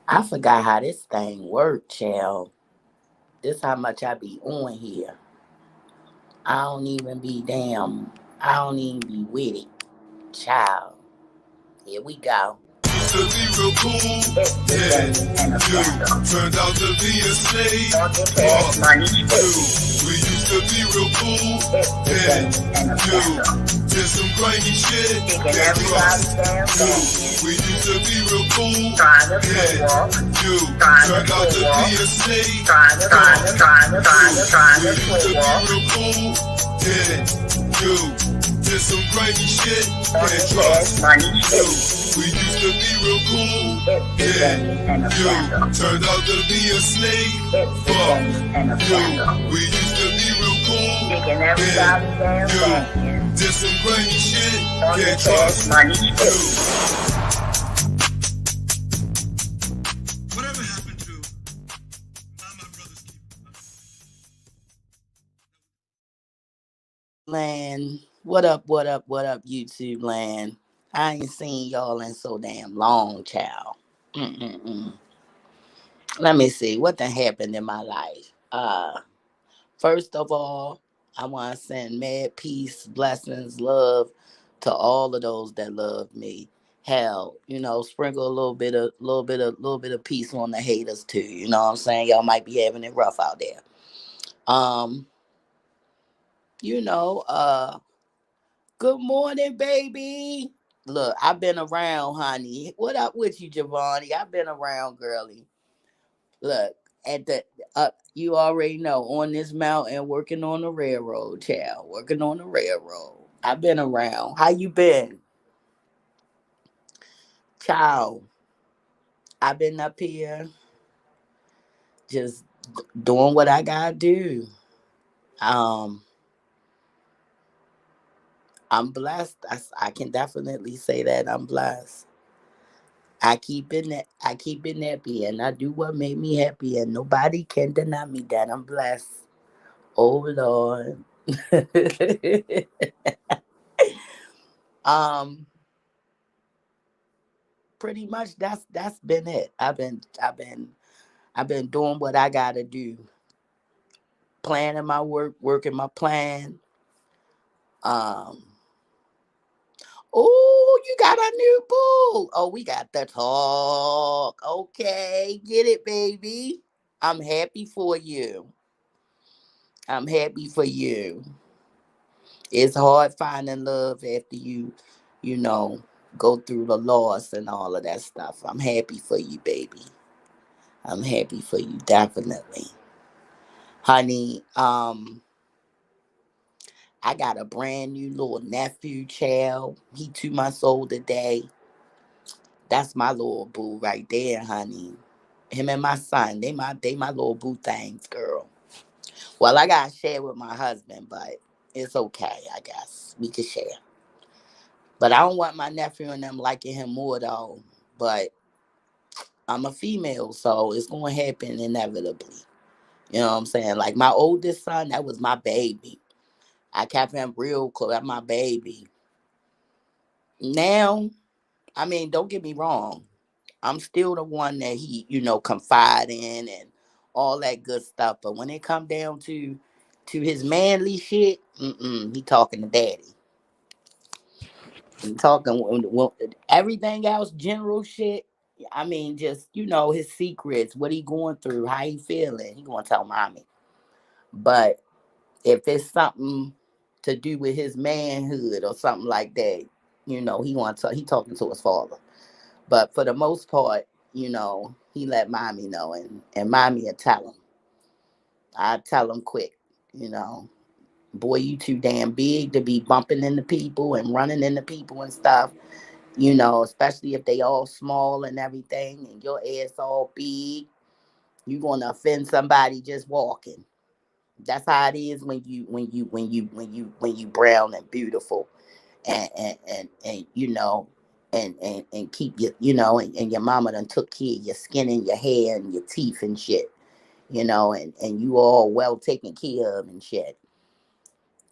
I forgot how this thing worked, child. This how much I be on here. I don't even be damn. I don't even be with it, child. Here we go. Used to be real cool, yeah, you turned out to be a slave. We used to be real cool, yeah, you did some grimy shit, yeah, we used to be real cool, yeah, you turned out to be a slave. We used to be real cool, yeah, you did some grimy shit, can't trust you. We used to be real cool, yeah, you turned out to be a slave, fuck you. We used to be real cool, yeah, you did some grimy shit, can't trust you. Whatever happened to my brother's keeper? Land. What up, what up, what up, YouTube land? I ain't seen y'all in so damn long, child. Mm-mm-mm. Let me see what done happened in my life. First of all, I want to send mad peace, blessings, love to all of those that love me. Hell, sprinkle a little bit of peace on the haters too. You know what I'm saying? Y'all might be having it rough out there. Um, you know, uh, Good morning, baby. Look, I've been around, honey. What up with you, Giovanni? I've been around, girly. Look, at the you already know, on this mountain, working on the railroad, child. Working on the railroad. I've been around. How you been, child? I've been up here just doing what I gotta do. Um, I'm blessed. I can definitely say that I'm blessed. I keep it happy and I do what made me happy and nobody can deny me that I'm blessed. Oh Lord. um Pretty much that's been it. I've been doing what I gotta do. Planning my work, working my plan. Um Oh, you got a new boo. Oh, we got the talk. Okay, get it, baby. I'm happy for you. I'm happy for you. It's hard finding love after you know, go through the loss and all of that stuff. I'm happy for you, baby. I'm happy for you, definitely. Honey, I got a brand new little nephew, child. He 2 months old today. That's my little boo right there, honey. Him and my son, they my little boo things, girl. Well, I gotta share with my husband, but it's okay, I guess. We can share. But I don't want my nephew and them liking him more though. But I'm a female, so it's gonna happen inevitably. You know what I'm saying? Like my oldest son, that was my baby. I kept him real close. That's my baby. Now, I mean, don't get me wrong. I'm still the one that he, confide in and all that good stuff. But when it come down to his manly shit, he talking to daddy. And talking everything else, general shit. I mean, just his secrets, what he going through, how he feeling. He gonna tell mommy. But if it's something to do with his manhood or something like that, he talking to his father. But for the most part, he let mommy know, and mommy will tell him. I tell him quick, you know. Boy, you too damn big to be bumping into people and running into people and stuff. Especially if they all small and everything and your ass all big, you're gonna offend somebody just walking. That's how it is when you brown and beautiful and and keep and your mama done took care of your skin and your hair and your teeth and shit, and you all well taken care of and shit.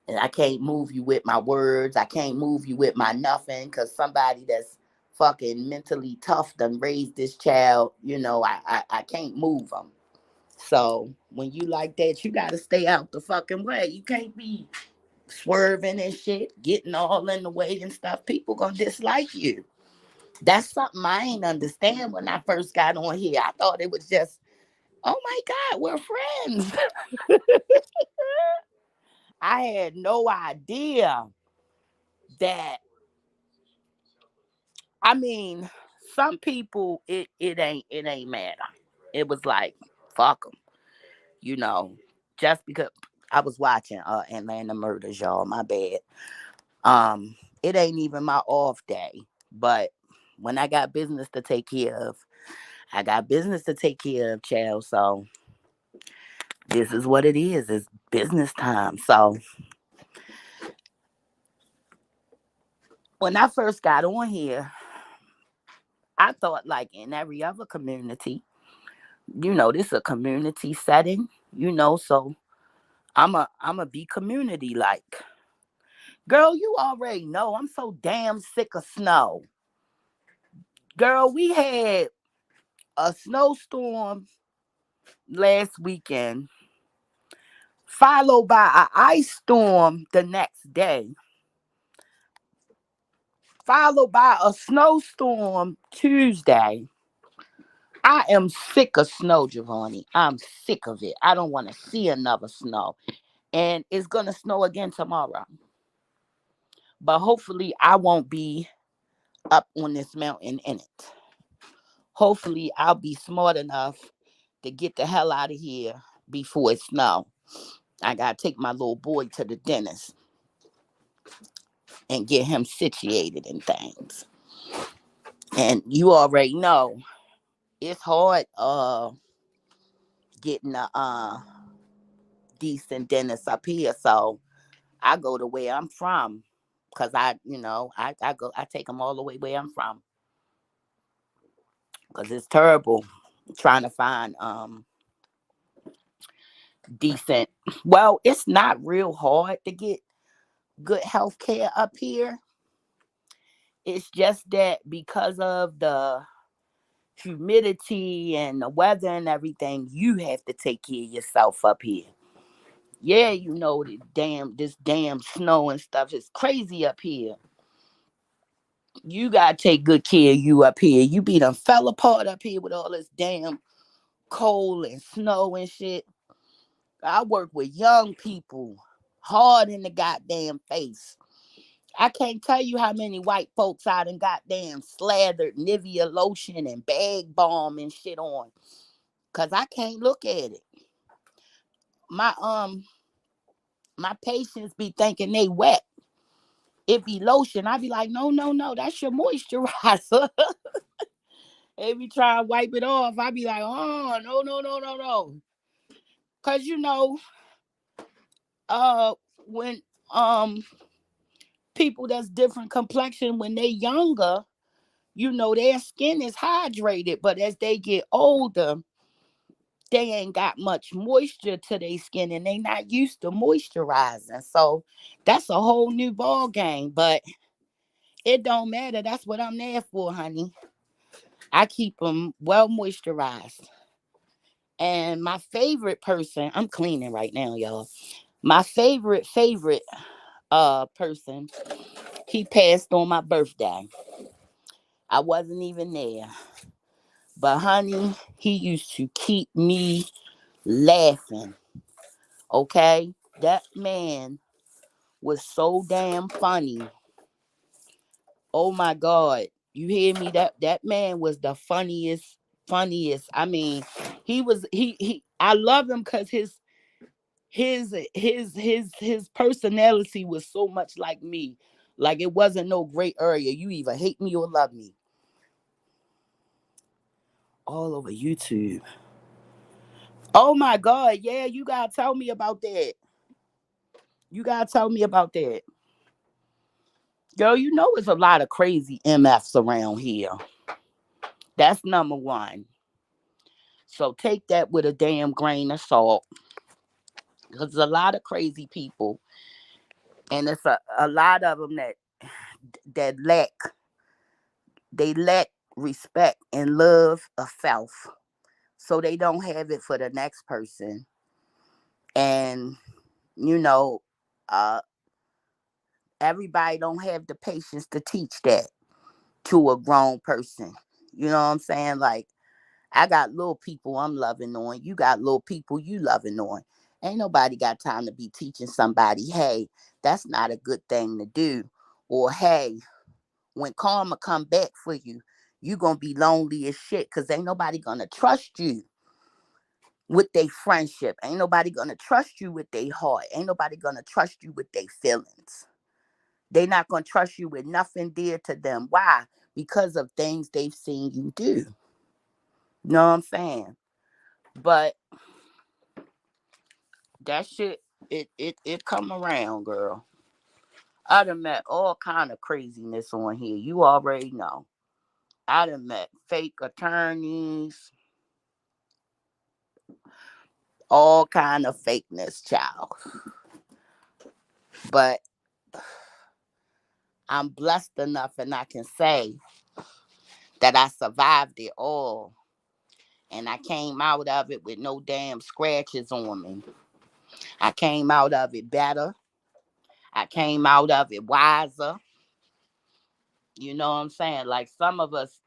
And I can't move you with my words. I can't move you with my nothing because somebody that's fucking mentally tough done raised this child. I can't move him. So when you like that, you gotta stay out the fucking way. You can't be swerving and shit, getting all in the way and stuff. People gonna dislike you. That's something I ain't understand when I first got on here. I thought it was just, oh my God, we're friends. I had no idea that, I mean, some people it ain't matter. It was like, fuck them, you know, just because I was watching Atlanta Murders, y'all. My bad. It ain't even my off day, but when I got business to take care of, I got business to take care of, child. So this is what it is. It's business time. So when I first got on here, I thought like in every other community, this a community setting, so I'm a be community like. Girl, you already know I'm so damn sick of snow. Girl, we had a snowstorm last weekend, followed by an ice storm the next day, followed by a snowstorm Tuesday. I am sick of snow, Giovanni. I'm sick of it. I don't want to see another snow. And it's going to snow again tomorrow. But hopefully, I won't be up on this mountain in it. Hopefully, I'll be smart enough to get the hell out of here before it snow. I got to take my little boy to the dentist and get him situated and things. And you already know it's hard getting a decent dentist up here. So I go to where I'm from because I take them all the way where I'm from because it's terrible trying to find decent. Well, it's not real hard to get good health care up here. It's just that because of the humidity and the weather and everything, you have to take care of yourself up here. Yeah, this damn snow and stuff is crazy up here. You gotta take good care of you up here. You be done fell apart up here with all this damn cold and snow and shit. I work with young people, hard in the goddamn face. I can't tell you how many white folks I done goddamn slathered Nivea lotion and bag balm and shit on. Cause I can't look at it. My my patients be thinking they wet. It be lotion. I be like, no, no, no, that's your moisturizer. They be trying to wipe it off. I be like, oh, no, no, no, no, no. Cause uh when people that's different complexion when they younger, their skin is hydrated. But as they get older, they ain't got much moisture to their skin and they not used to moisturizing. So that's a whole new ball game. But it don't matter. That's what I'm there for, honey. I keep them well moisturized. And my favorite person, I'm cleaning right now, y'all. My favorite person, he passed on my birthday. I wasn't even there. But honey, he used to keep me laughing. Okay? That man was so damn funny. Oh my God. You hear me? That man was the funniest. I mean, he I love him because his personality was so much like me. Like it wasn't no gray area. You either hate me or love me. All over YouTube. Oh my God, yeah, you gotta tell me about that. You gotta tell me about that. Girl, it's a lot of crazy MFs around here. That's number one. So take that with a damn grain of salt. Because there's a lot of crazy people. And it's a lot of them that lack They lack respect and love of self. So they don't have it for the next person. And, you know, uh, everybody don't have the patience to teach that to a grown person. You know what I'm saying? Like, I got little people I'm loving on. You got little people you loving on. Ain't nobody got time to be teaching somebody, hey, that's not a good thing to do. Or, hey, when karma come back for you, you going to be lonely as shit because ain't nobody going to trust you with their friendship. Ain't nobody going to trust you with their heart. Ain't nobody going to trust you with their feelings. They not going to trust you with nothing dear to them. Why? Because of things they've seen you do. You know what I'm saying? But that shit, it come around, girl. I done met all kind of craziness on here. You already know. I done met fake attorneys, all kind of fakeness, child. But I'm blessed enough and I can say that I survived it all. And I came out of it with no damn scratches on me. I came out of it better. I came out of it wiser. You know what I'm saying? Like some of us,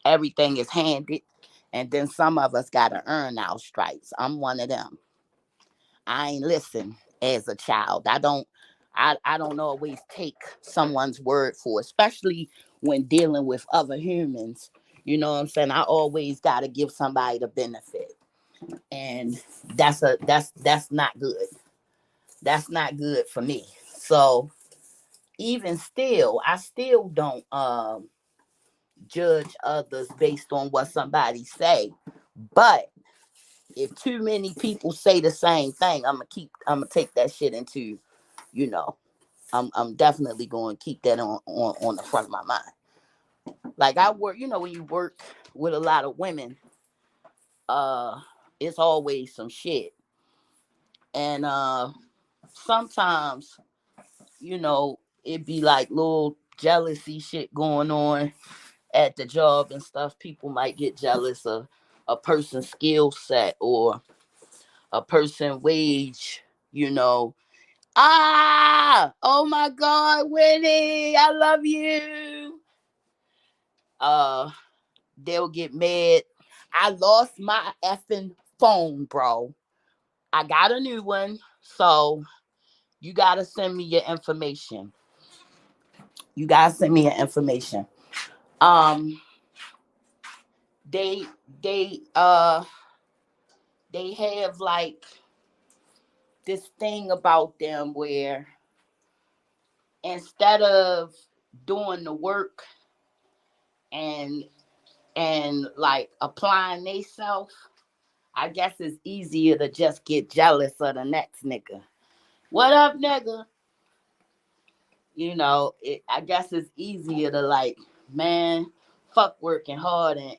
everything is handed, and then some of us gotta earn our stripes. I'm one of them. I ain't listen as a child. I don't always take someone's word for it, especially when dealing with other humans. You know what I'm saying? I always gotta give somebody the benefit. And that's not good. That's not good for me. So even still, I still don't judge others based on what somebody say. But if too many people say the same thing, I'm gonna take that shit into, you know, I'm definitely going to keep that on the front of my mind. Like I work, when you work with a lot of women, uh it's always some shit. And sometimes, it be like little jealousy shit going on at the job and stuff. People might get jealous of a person's skill set or a person wage, you know. Oh my God, Winnie, I love you. Uh, they'll get mad. I lost my effing phone, bro. I got a new one, so you gotta send me your information. You gotta send me your information. Um, they they uh they have like this thing about them where instead of doing the work and like applying themselves, I guess it's easier to just get jealous of the next nigga. What up, nigga? I guess it's easier to like, man, fuck working hard and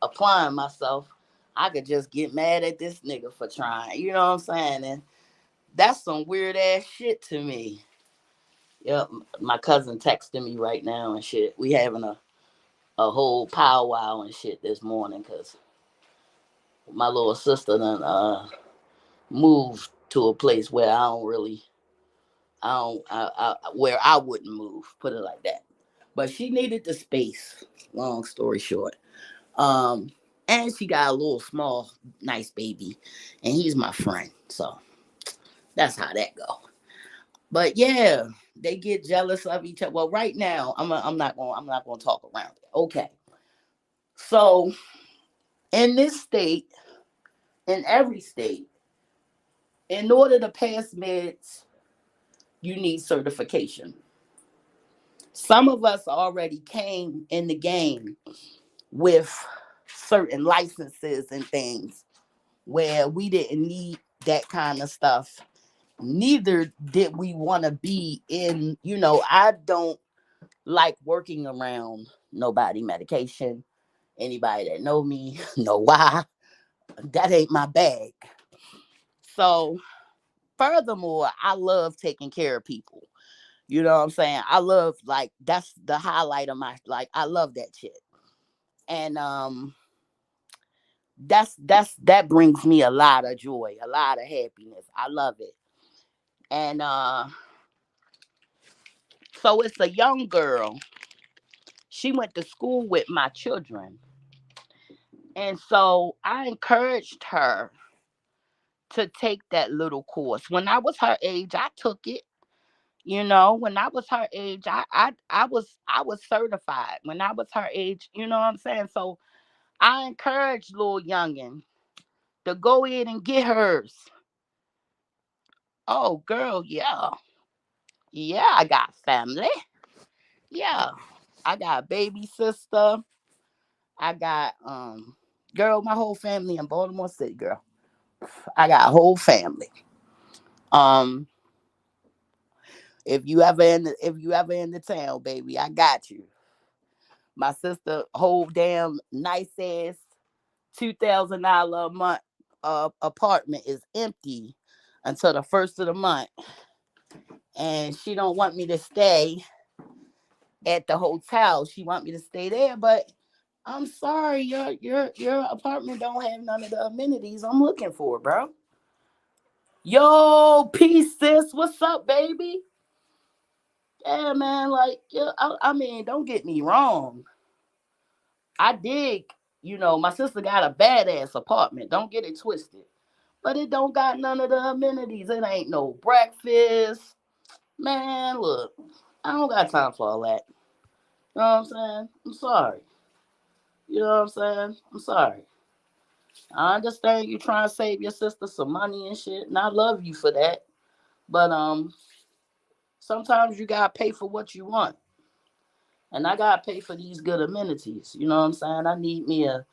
applying myself. I could just get mad at this nigga for trying. You know what I'm saying? And that's some weird ass shit to me. Yep, my cousin texting me right now and shit. We having a whole powwow and shit this morning because my little sister done moved to a place where I don't, where I wouldn't move, put it like that. But she needed the space. Long story short, um, and she got a little small, nice baby, and he's my friend, so that's how that go. But yeah, they get jealous of each other. Well, right now, I'm not going to talk around it. Okay, so in this state, in every state, in order to pass meds, you need certification. Some of us already came in the game with certain licenses and things where we didn't need that kind of stuff. Neither did we want to be in, I don't like working around nobody medication. Anybody that know me know why. That ain't my bag. So furthermore, I love taking care of people. You know what I'm saying? I love, like, that's the highlight of my, like, I love that shit. And that brings me a lot of joy, a lot of happiness. I love it. And so it's a young girl. She went to school with my children. And so I encouraged her to take that little course. When I was her age, I took it. When I was her age, I was certified. When I was her age, you know what I'm saying? So I encouraged little youngin to go ahead and get hers. Oh, girl, yeah. Yeah, I got family. Yeah. I got a baby sister. I got girl, my whole family in Baltimore City, girl. I got a whole family. Um if you ever in the town, baby, I got you. My sister whole damn nice ass $2,000 a month apartment is empty until the first of the month, and she don't want me to stay at the hotel. She want me to stay there, but I'm sorry, your apartment don't have none of the amenities I'm looking for, bro. Yo, peace, sis. What's up, baby? Yeah, man. Like, yeah, I mean, don't get me wrong. I dig, my sister got a badass apartment. Don't get it twisted. But it don't got none of the amenities. It ain't no breakfast. Man, look, I don't got time for all that. You know what I'm saying? I'm sorry. You know what I'm saying? I'm sorry. I understand you trying to save your sister some money and shit, and I love you for that. But sometimes you gotta pay for what you want. And I gotta pay for these good amenities. You know what I'm saying? I need me a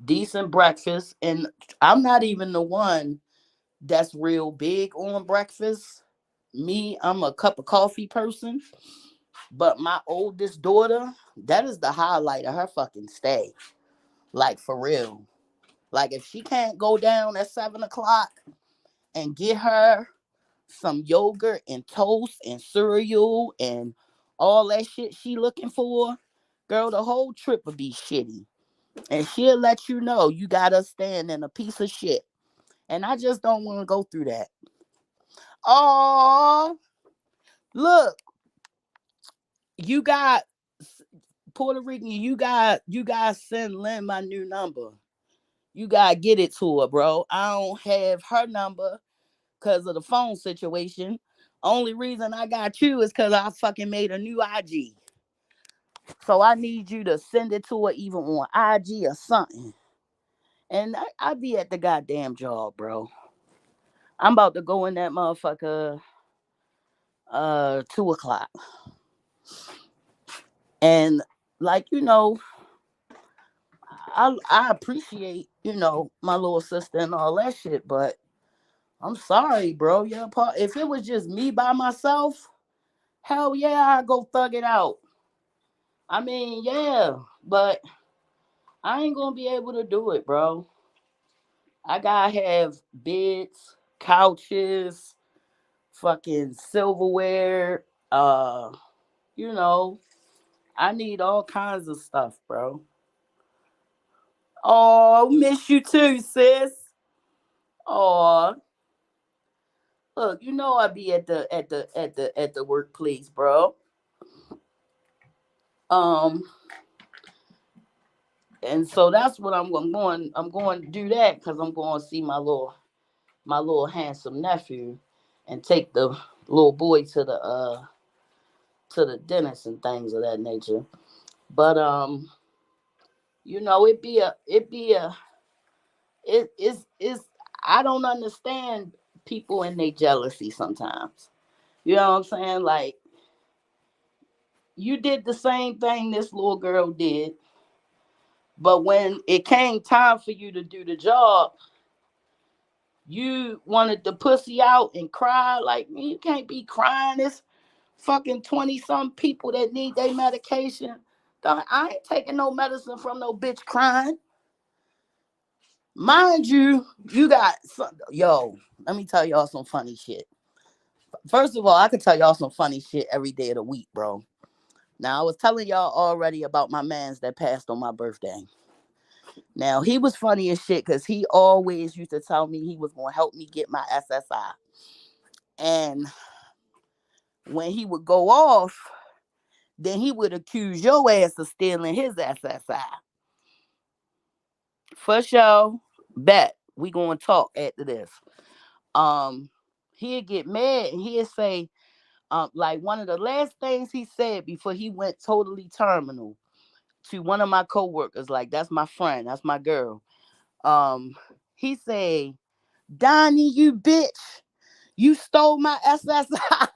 decent breakfast. And I'm not even the one that's real big on breakfast. Me, I'm a cup of coffee person. But my oldest daughter, that is the highlight of her fucking stay. Like, for real. Like, if she can't go down at 7 o'clock and get her some yogurt and toast and cereal and all that shit she looking for, girl, the whole trip would be shitty. And she'll let you know you got us staying in a piece of shit. And I just don't want to go through that. Oh, look, you got Puerto Rican. You got send Lynn my new number. You gotta get it to her, bro. I don't have her number because of the phone situation. Only reason I got you is because I fucking made a new IG. So I need you to send it to her even on IG or something. And I be at the goddamn job, bro. I'm about to go in that motherfucker 2 o'clock. And, like, I appreciate, my little sister and all that shit, but I'm sorry, bro. Yeah, if it was just me by myself, hell yeah, I'd go thug it out. I mean, yeah, but I ain't gonna be able to do it, bro. I gotta have beds, couches, fucking silverware. You know, I need all kinds of stuff, bro. Oh, miss you too, sis. Oh, look, I be at the workplace, bro. Um, and so that's what I'm going. I'm going to do that because I'm going to see my little handsome nephew, and take the little boy to the dentist and things of that nature. But it's I don't understand people and their jealousy sometimes. You know what I'm saying? Like, you did the same thing this little girl did, but when it came time for you to do the job, you wanted the pussy out and cry. Like, you can't be crying. It's fucking 20 some people that need their medication. I ain't taking no medicine from no bitch crying. Mind you, you got some, yo, let me tell y'all some funny shit. First of all, I can tell y'all some funny shit every day of the week, bro. Now, I was telling y'all already about my mans that passed on my birthday. Now, he was funny as shit because he always used to tell me he was going to help me get my SSI. And when he would go off, then he would accuse your ass of stealing his SSI. For sure, bet we going to talk after this. Um, he'd get mad and he'd say, like one of the last things he said before he went totally terminal to one of my coworkers, like that's my friend, that's my girl. Um, he said, Donnie, you bitch, you stole my SSI.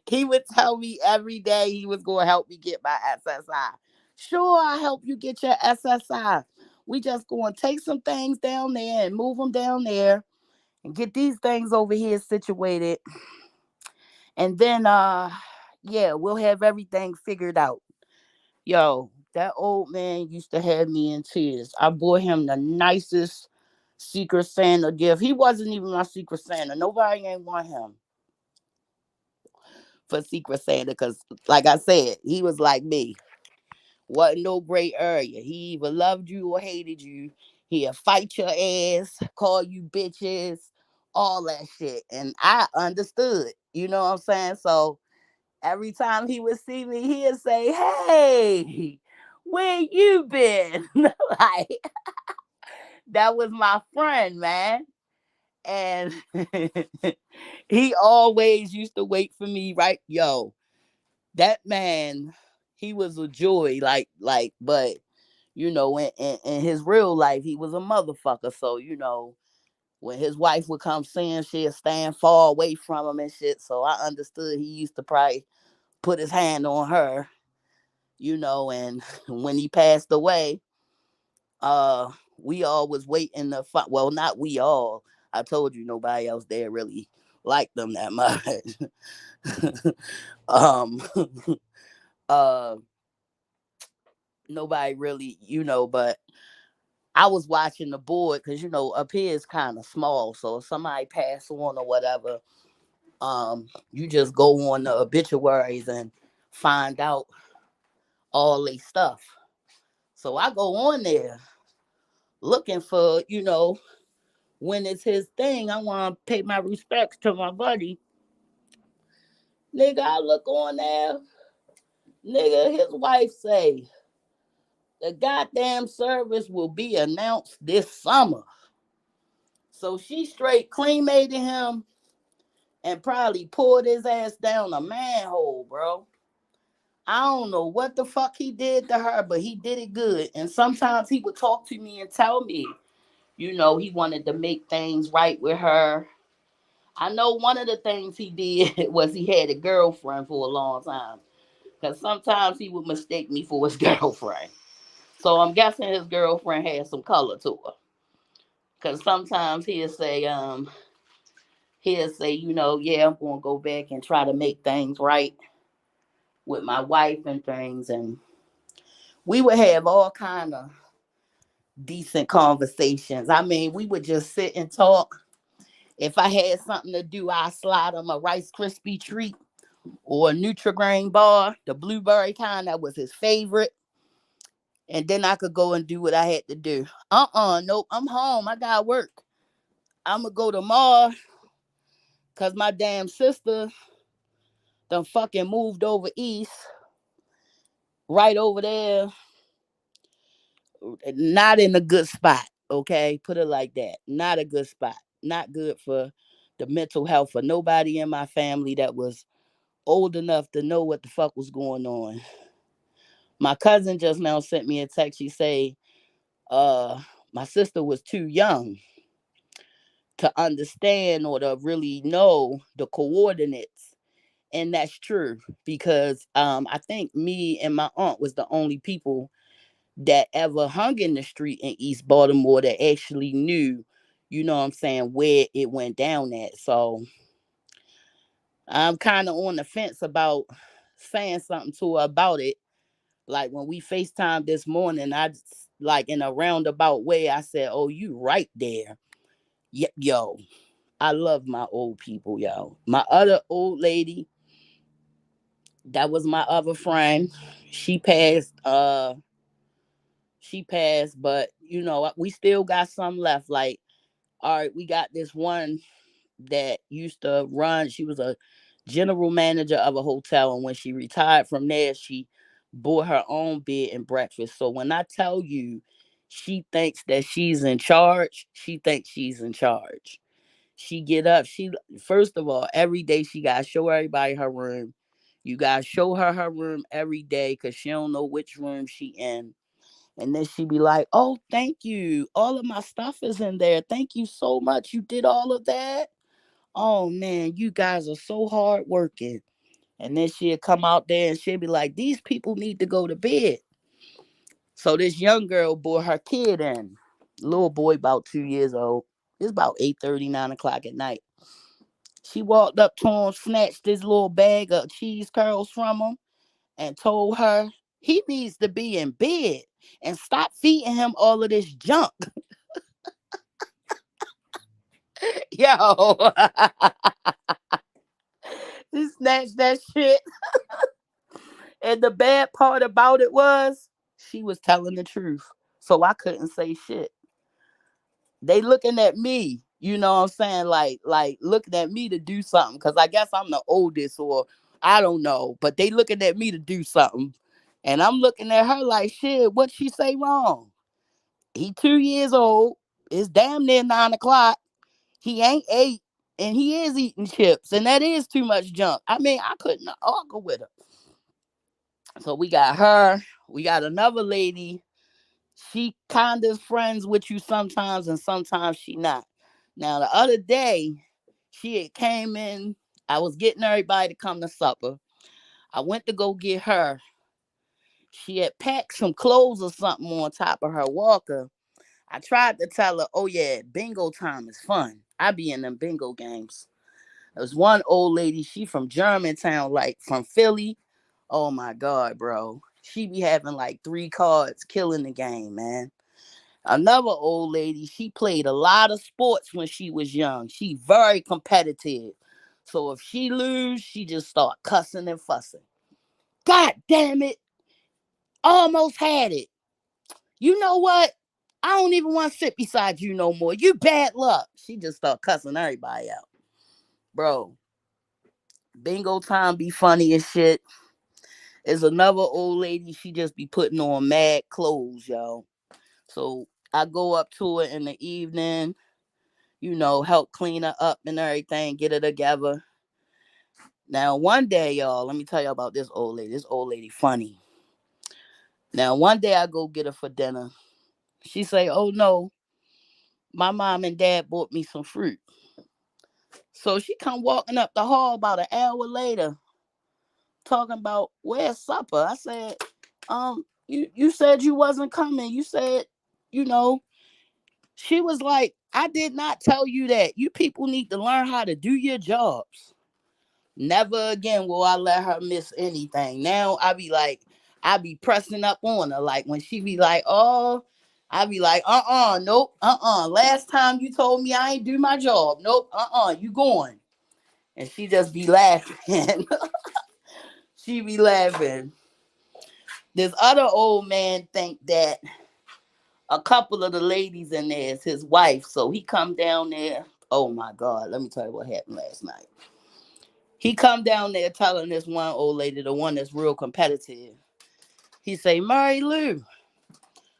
He would tell me every day he was going to help me get my SSI. Sure, I help you get your SSI. We just going to take some things down there and move them down there and get these things over here situated. And then, yeah, we'll have everything figured out. Yo, that old man used to have me in tears. I bought him the nicest Secret Santa gift. He wasn't even my Secret Santa. Nobody ain't want him for Secret Santa because, like I said, he was like me. Wasn't no gray area. He either loved you or hated you. He'll fight your ass, call you bitches, all that shit. And I understood. You know what I'm saying? So every time he would see me, he'd say, Hey, where you been? Like, that was my friend, man. And he always used to wait for me, right? Yo, that man, he was a joy, but in his real life, he was a motherfucker. So, when his wife would come seeing, she'd stand far away from him and shit. So I understood he used to probably put his hand on her, and when he passed away, we all was waiting to find, well, not we all. I told you nobody else there really liked them that much. um uh Nobody really, but I was watching the board because up here is kind of small. So if somebody pass on or whatever, you just go on the obituaries and find out all they stuff. So I go on there looking for, when it's his thing, I want to pay my respects to my buddy. Nigga, I look on there. Nigga, his wife say the goddamn service will be announced this summer. So she straight cremated him and probably poured his ass down a manhole, bro. I don't know what the fuck he did to her, but he did it good. And sometimes he would talk to me and tell me, he wanted to make things right with her. I know one of the things he did was he had a girlfriend for a long time. Because sometimes he would mistake me for his girlfriend. So I'm guessing his girlfriend had some color to her. Because sometimes he'll say, yeah, I'm going to go back and try to make things right with my wife and things. And we would have all kind of decent conversations. I mean, we would just sit and talk. If I had something to do, I slide him a Rice Krispie treat or a Nutri-Grain bar, the blueberry kind that was his favorite. And then I could go and do what I had to do. Nope, I'm home. I got work. I'm going to go tomorrow because my damn sister done fucking moved over east, right over there, not in a good spot, okay? Put it like that. Not a good spot. Not good for the mental health for nobody in my family that was old enough to know what the fuck was going on. My cousin just now sent me a text. She say, my sister was too young to understand or to really know the coordinates. And that's true because I think me and my aunt was the only people that ever hung in the street in East Baltimore that actually knew, what I'm saying, where it went down at. So I'm kind of on the fence about saying something to her about it. Like when we FaceTime this morning, like in a roundabout way, I said, "Oh, you right there, yo." I love my old people, yo. My other old lady, that was my other friend. She passed. She passed, but we still got some left. Like, all right, we got this one that used to run. She was a general manager of a hotel, and when she retired from there, she bought her own bed and breakfast. So when I tell you, she thinks that she's in charge. She thinks she's in charge. She get up. She first of all, every day she gotta show everybody her room. You gotta show her room every day because she don't know which room she in. And then she be like, "Oh, thank you. All of my stuff is in there. Thank you so much. You did all of that. Oh man, you guys are so hard working." And then she'll come out there and she'll be like, "These people need to go to bed." So this young girl brought her kid in. Little boy about 2 years old. It's about 8:30, 9 o'clock at night. She walked up to him, snatched this little bag of cheese curls from him, and told her he needs to be in bed and stop feeding him all of this junk. Yo, he snatched that shit. And the bad part about it was she was telling the truth. So I couldn't say shit. They looking at me, you know what I'm saying? Like looking at me to do something. Cause I guess I'm the oldest or I don't know. But they looking at me to do something. And I'm looking at her like, shit, what she say wrong? He 2 years old. It's damn near 9 o'clock. He ain't eight. And he is eating chips. And that is too much junk. I mean, I couldn't argue with her. So we got her. We got another lady. She kind of friends with you sometimes and sometimes she not. Now the other day, she had came in. I was getting everybody to come to supper. I went to go get her. She had packed some clothes or something on top of her walker. I tried to tell her, "Oh yeah, bingo time is fun. I be in them bingo games." There was one old lady, she from Germantown, like from Philly. Oh my God, bro. She be having like 3 cards, killing the game, man. Another old lady, she played a lot of sports when she was young. She very competitive. So if she lose, she just start cussing and fussing. God damn it. Almost had it. You know what? I don't even want to sit beside you no more. You bad luck. She just start cussing everybody out. Bro, bingo time be funny as shit. Is another old lady, she just be putting on mad clothes, yo. So I go up to her in the evening, help clean her up and everything, get her together. Now, one day, y'all, let me tell you about this old lady. This old lady funny. Now, one day I go get her for dinner. She say, "Oh no, my mom and dad bought me some fruit." So she come walking up the hall about an hour later, talking about where's supper. I said, you said you wasn't coming. You said, you know, she was like, "I did not tell you that. You people need to learn how to do your jobs." Never again will I let her miss anything. Now I be pressing up on her. Like when she be like, "Oh," I be like, nope, Last time you told me I ain't do my job. Nope, you going. And she just be laughing. She be laughing. This other old man think that a couple of the ladies in there is his wife. So he come down there. Oh my God, let me tell you what happened last night. He come down there telling this one old lady, the one that's real competitive. He say, "Mary Lou,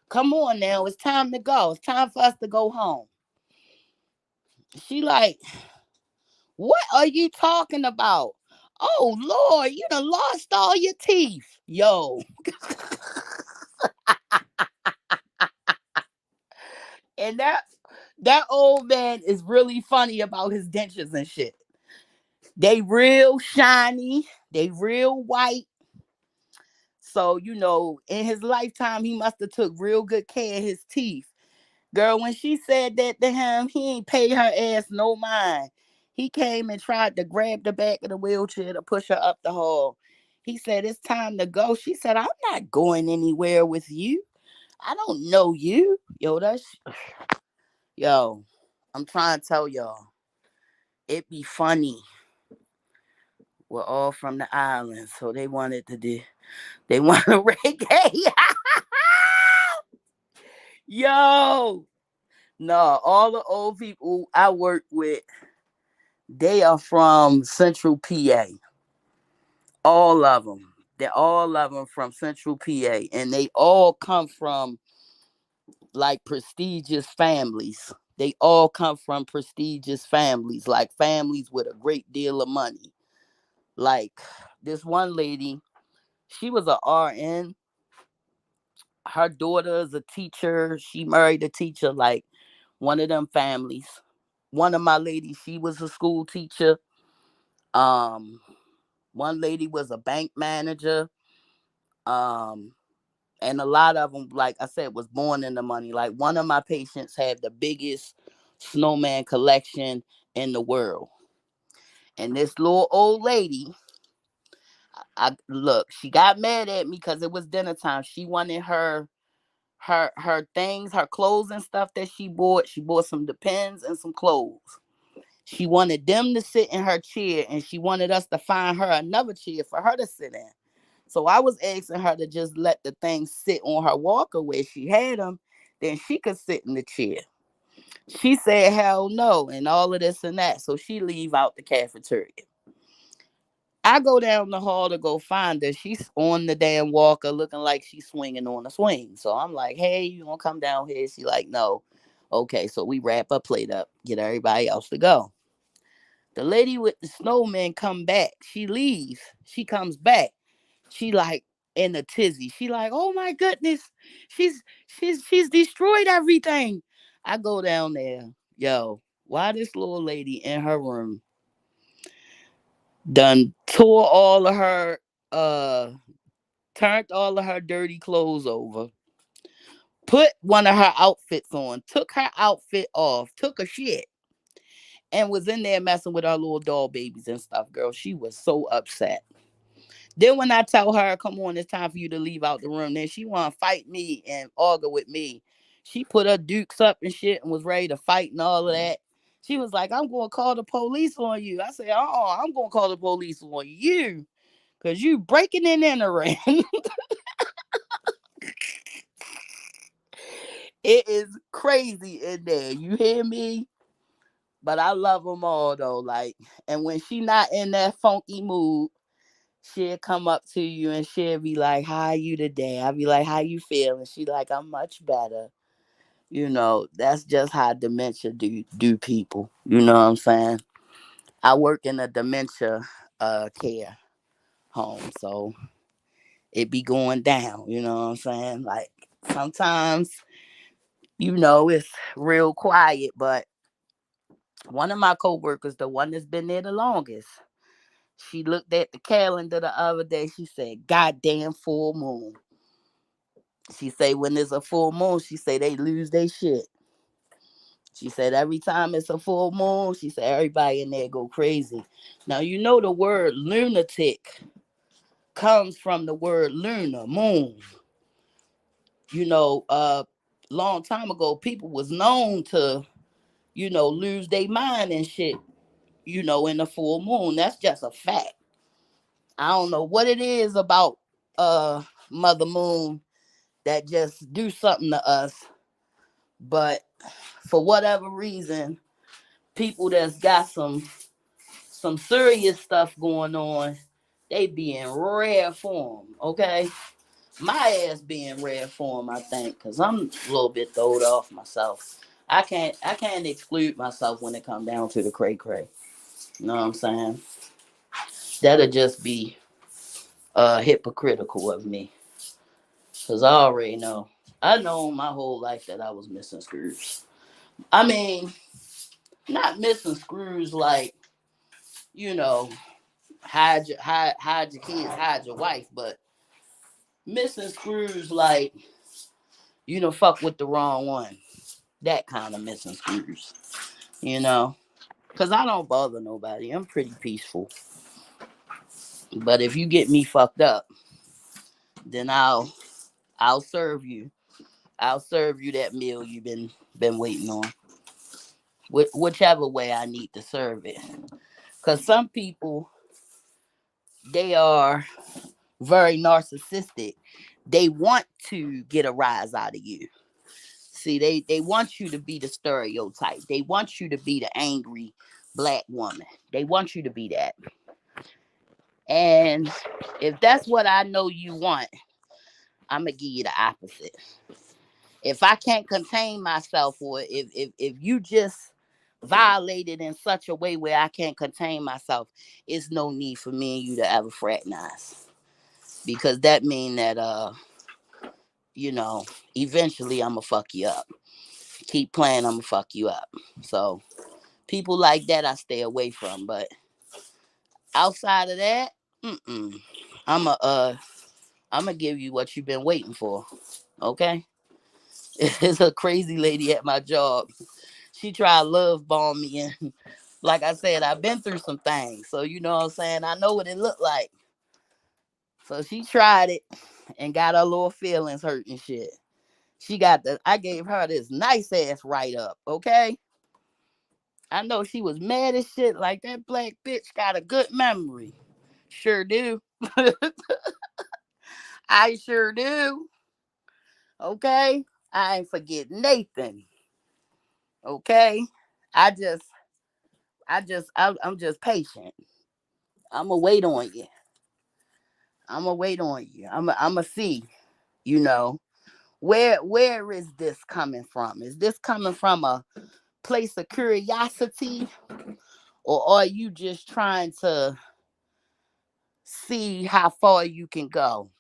come on now. It's time to go. It's time for us to go home." She like, "What are you talking about? Oh Lord, you done lost all your teeth." Yo. And that old man is really funny about his dentures and shit. They real shiny. They real white. So, in his lifetime, he must have took real good care of his teeth. Girl, when she said that to him, he ain't pay her ass no mind. He came and tried to grab the back of the wheelchair to push her up the hall. He said, "It's time to go." She said, "I'm not going anywhere with you. I don't know you." Yo, yo, I'm trying to tell y'all. it be funny. We're all from the island, so they wanted to do. They want a reggae. Yo, no, all the old people I work with, they are from Central PA. All of them. They're all of them from Central PA, and they all come from like prestigious families. They all come from prestigious families, like families with a great deal of money. Like this one lady, she was a RN. Her daughter is a teacher. She married a teacher, like one of them families. One of my ladies, she was a school teacher. Um, One lady was a bank manager. Um, and a lot of them, like I said, was born in the money. Like one of my patients had the biggest snowman collection in the world. And this little old lady, I look, she got mad at me because it was dinner time. She wanted her things, her clothes and stuff that she bought. She bought some Depends and some clothes. She wanted them to sit in her chair, and she wanted us to find her another chair for her to sit in. So I was asking her to just let the things sit on her walker where she had them, then she could sit in the chair. She said hell no and all of this and that. So she leave out the cafeteria. I go down the hall to go find her. She's on the damn walker looking like she's swinging on a swing. So I'm like, hey, you gonna come down here? She like, no. Okay, so we wrap her plate up, get everybody else to go. The lady with the snowman come back. She leaves. She comes back. She like in a tizzy. She like, oh my goodness, she's destroyed everything. I go down there, yo. Why this little lady in her room done tore all of her turned all of her dirty clothes over, put one of her outfits on, took her outfit off, took a shit, and was in there messing with our little doll babies and stuff, girl. She was so upset. Then when I tell her, come on, it's time for you to leave out the room, then she want to fight me and argue with me. She put her dukes up and shit and was ready to fight and all of that. She was like, I'm going to call the police on you. I said, oh, I'm going to call the police on you because you breaking and entering. It is crazy in there. You hear me? But I love them all though. Like, and when she not in that funky mood, she'll come up to you and she'll be like, how are you today? I'll be like, how you feeling? She like, I'm much better. You know, that's just how dementia do people. You know what I'm saying? I work in a dementia care home, so it be going down, you know what I'm saying? Like sometimes, it's real quiet, but one of my coworkers, the one that's been there the longest, she looked at the calendar the other day. She said, goddamn full moon. She say when there's a full moon, she say they lose their shit. She said every time it's a full moon, she said everybody in there go crazy. Now you know the word lunatic comes from the word lunar, moon. You know, long time ago, people was known to, lose their mind and shit, in the full moon. That's just a fact. I don't know what it is about Mother Moon that just do something to us, but for whatever reason, people that's got some serious stuff going on, they be in rare form, okay? My ass be in rare form, I think, because I'm a little bit throwed off myself. I can't exclude myself when it come down to the cray cray. You know what I'm saying? That'll just be hypocritical of me. Cause I already know. I know my whole life that I was missing screws. I mean, not missing screws like, you know, hide your kids, hide your wife, but missing screws like fuck with the wrong one. That kind of missing screws, you know. Cause I don't bother nobody. I'm pretty peaceful. But if you get me fucked up, then I'll serve you. I'll serve you that meal you've been waiting on. whichever way I need to serve it. Because some people, they are very narcissistic. They want to get a rise out of you. See, they want you to be the stereotype. They want you to be the angry black woman. They want you to be that. And if that's what I know you want, I'm gonna give you the opposite. If I can't contain myself, or if you just violated in such a way where I can't contain myself, it's no need for me and you to ever fraternize. Because that mean that you know, eventually I'm gonna fuck you up. Keep playing, I'm gonna fuck you up. So people like that I stay away from. But outside of that, mm-mm. I'm a I'm gonna give you what you've been waiting for. Okay? It's a crazy lady at my job. She tried to love bomb me, and like I said, I've been through some things. So you know what I'm saying? I know what it looked like. So she tried it and got her little feelings hurt and shit. I gave her this nice ass write up, okay? I know she was mad as shit, like that black bitch got a good memory. Sure do. I sure do. Okay? I ain't forget Nathan. Okay? I just I'm just patient. I'ma wait on you. I'ma wait on you. I'ma see, you know. Where is this coming from? Is this coming from a place of curiosity? Or are you just trying to see how far you can go?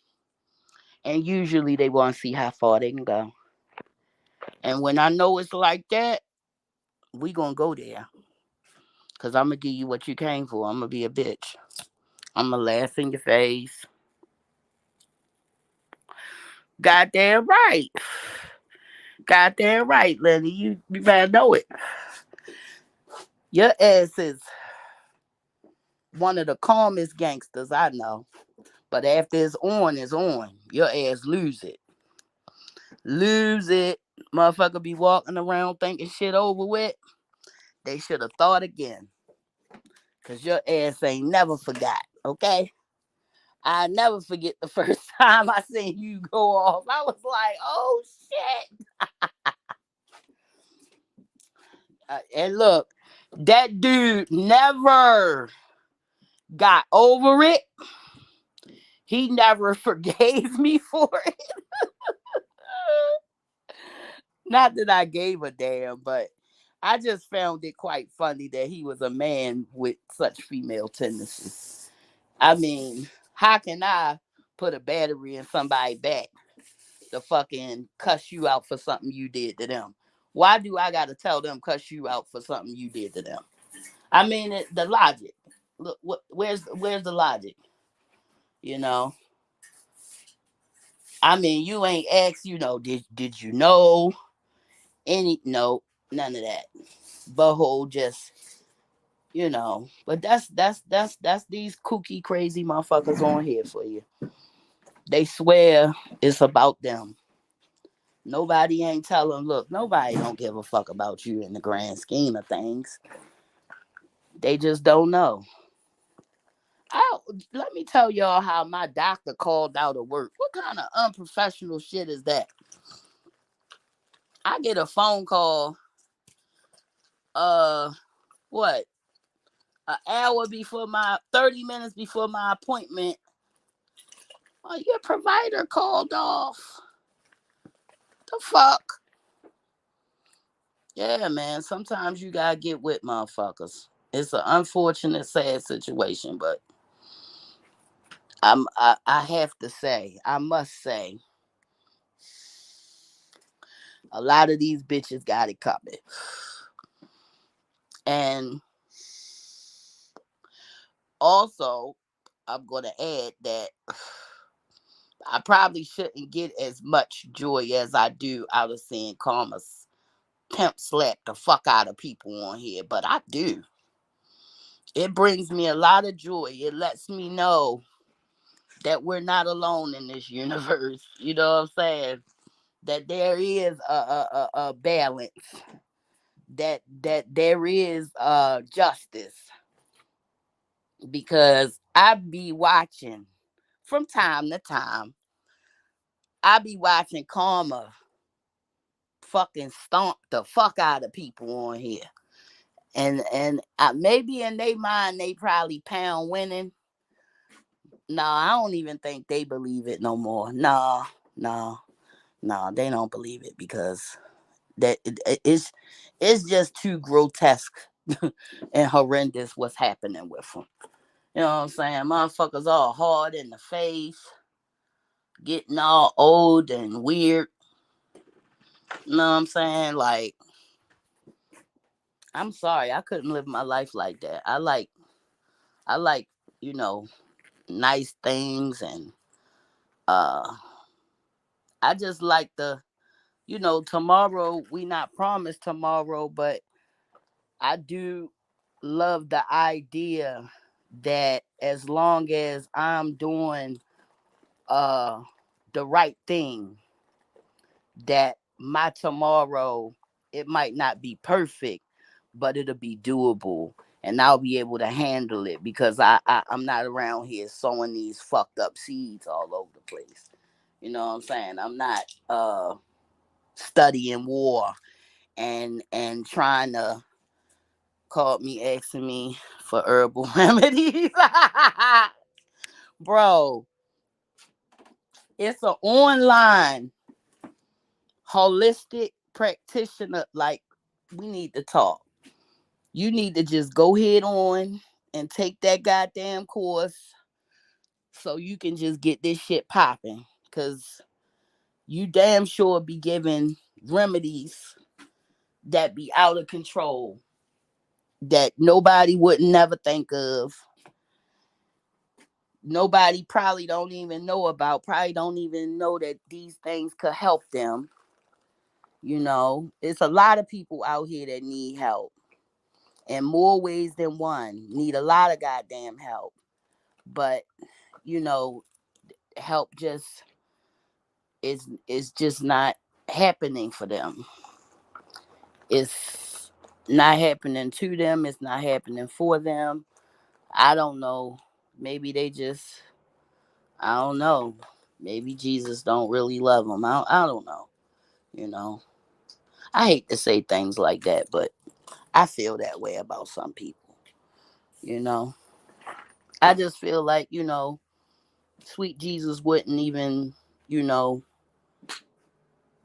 And usually they want to see how far they can go. And when I know it's like that, we gonna go there. Cause I'm gonna give you what you came for. I'm gonna be a bitch. I'm gonna laugh in your face. Goddamn right. Goddamn right, Lenny. You better know it. Your ass is one of the calmest gangsters I know. But after it's on, it's on. Your ass lose it. Lose it. Motherfucker be walking around thinking shit over with. They should have thought again. Cause your ass ain't never forgot. Okay? I never forget the first time I seen you go off. I was like, oh shit. And look, that dude never got over it. He never forgave me for it. Not that I gave a damn, but I just found it quite funny that he was a man with such female tendencies. I mean, how can I put a battery in somebody's back to fucking cuss you out for something you did to them? Why do I gotta tell them cuss you out for something you did to them? I mean, the logic. Look, where's the logic? You know, I mean, you ain't asked. You know, did you know any? No, none of that. Butthole just, you know. But that's these kooky crazy motherfuckers on here for you. They swear it's about them. Nobody ain't telling. Look, nobody don't give a fuck about you in the grand scheme of things. They just don't know. I, Let me tell y'all how my doctor called out of work. What kind of unprofessional shit is that? I get a phone call, uh, what, an hour before 30 minutes before my appointment. Oh, your provider called off. The fuck? Yeah, man. Sometimes you gotta get with motherfuckers. It's an unfortunate, sad situation, but I have to say, I must say, a lot of these bitches got it coming. And also, I'm gonna add that I probably shouldn't get as much joy as I do out of seeing Karma's pimp slap the fuck out of people on here, but I do. It brings me a lot of joy. It lets me know that we're not alone in this universe. You know what I'm saying? That there is a balance. that there is justice, because I be watching from time to time. I be watching Karma fucking stomp the fuck out of people on here. And maybe in their mind they probably pound winning. No, I don't even think they believe it no more. No, no, no, they don't believe it, because it's just too grotesque and horrendous what's happening with them. You know what I'm saying? Motherfuckers all hard in the face, getting all old and weird. You know what I'm saying? Like, I'm sorry, I couldn't live my life like that. I like, you know, nice things, and uh I just like tomorrow, we not promised tomorrow, but I do love the idea that as long as I'm doing uh the right thing, that my tomorrow, it might not be perfect, but it'll be doable, and I'll be able to handle it, because I'm not around here sowing these fucked up seeds all over the place. You know what I'm saying? I'm not studying war and trying to, call me asking me for herbal remedies. Bro, it's an online holistic practitioner. Like, we need to talk. You need to just go head on and take that goddamn course, so you can just get this shit popping. Cause you damn sure be giving remedies that be out of control, that nobody would never think of. Nobody probably don't even know about, probably don't even know that these things could help them. It's a lot of people out here that need help, in more ways than one, need a lot of goddamn help. But, you know, help just is just not happening for them. It's not happening to them, it's not happening for them. I don't know. Maybe they just, I don't know. Maybe Jesus don't really love them. I don't know. You know, I hate to say things like that, but I feel that way about some people. You know, I just feel like, sweet Jesus wouldn't even, you know,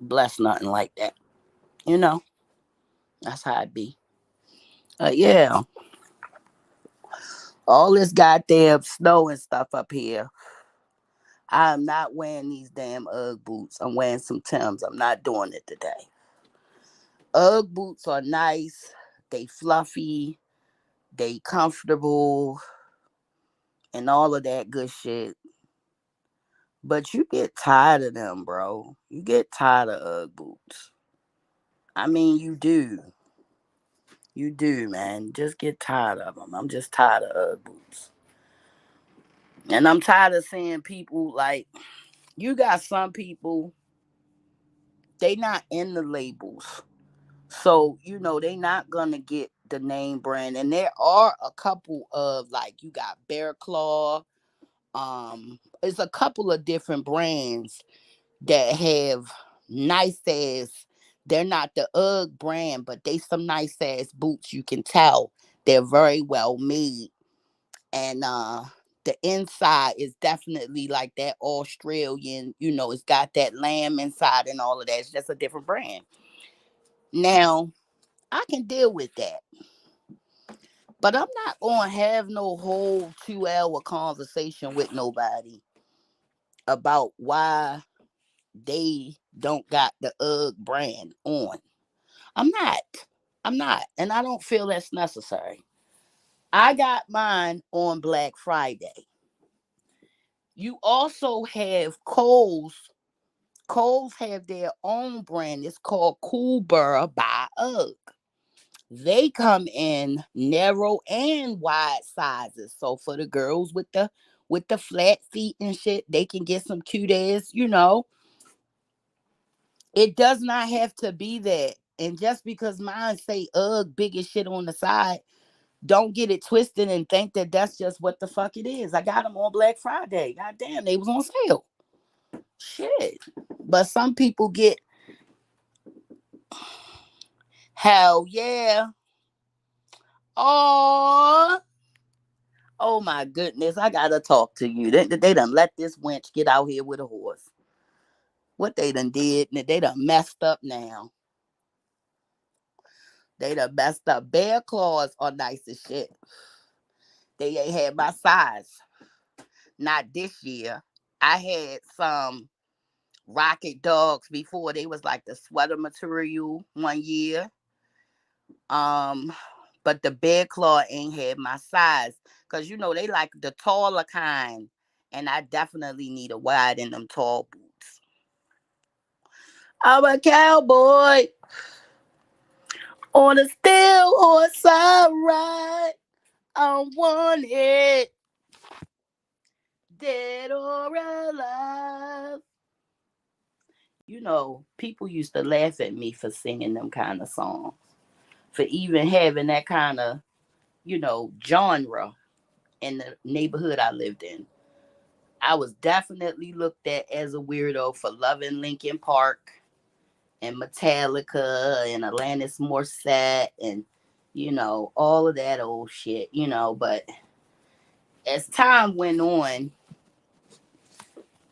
bless nothing like that. You know, that's how it be. Yeah, all this goddamn snow and stuff up here. I'm not wearing these damn Ugg boots. I'm wearing some Tims. I'm not doing it today. Ugg boots are nice. They fluffy. They comfortable and all of that good shit. But you get tired of them, bro. You get tired of Ugg boots. I mean, you do. You do, man. Just get tired of them. I'm just tired of Ugg boots. And I'm tired of seeing people like, you got some people, they not in the labels. So, they not gonna get the name brand. And there are a couple of, like, you got Bear Claw. It's a couple of different brands that have nice ass. They're not the UGG brand, but they some nice ass boots. You can tell they're very well made, and the inside is definitely like that Australian. It's got that lamb inside and all of that. It's just a different brand. Now I can deal with that, but I'm not gonna have no whole 2 hour conversation with nobody about why they don't got the UGG brand on. I'm not. I'm not. And I don't feel that's necessary. I got mine on Black Friday. You also have Kohl's. Kohl's have their own brand. It's called Cool Burr by UGG. They come in narrow and wide sizes. So for the girls with the flat feet and shit, they can get some cute ass, It does not have to be that. And just because mine say ugh big as shit on the side, don't get it twisted and think that that's just what the fuck it is. I got them on Black Friday. God damn, they was on sale. Shit. But some people get, hell yeah. Oh, oh my goodness. I gotta talk to you. They done let this wench get out here with a horse. What they done did, they done messed up now. They done messed up. Bear claws are nice as shit. They ain't had my size. Not this year. I had some rocket dogs before. They was like the sweater material one year. Um, but the bear claw ain't had my size. Cause they like the taller kind. And I definitely need a wide in them tall boots. I'm a cowboy on a steel horse I ride. I'm wanted, dead or alive. People used to laugh at me for singing them kind of songs, for even having that kind of, genre in the neighborhood I lived in. I was definitely looked at as a weirdo for loving Linkin Park and Metallica and Alanis Morissette and, all of that old shit. But as time went on,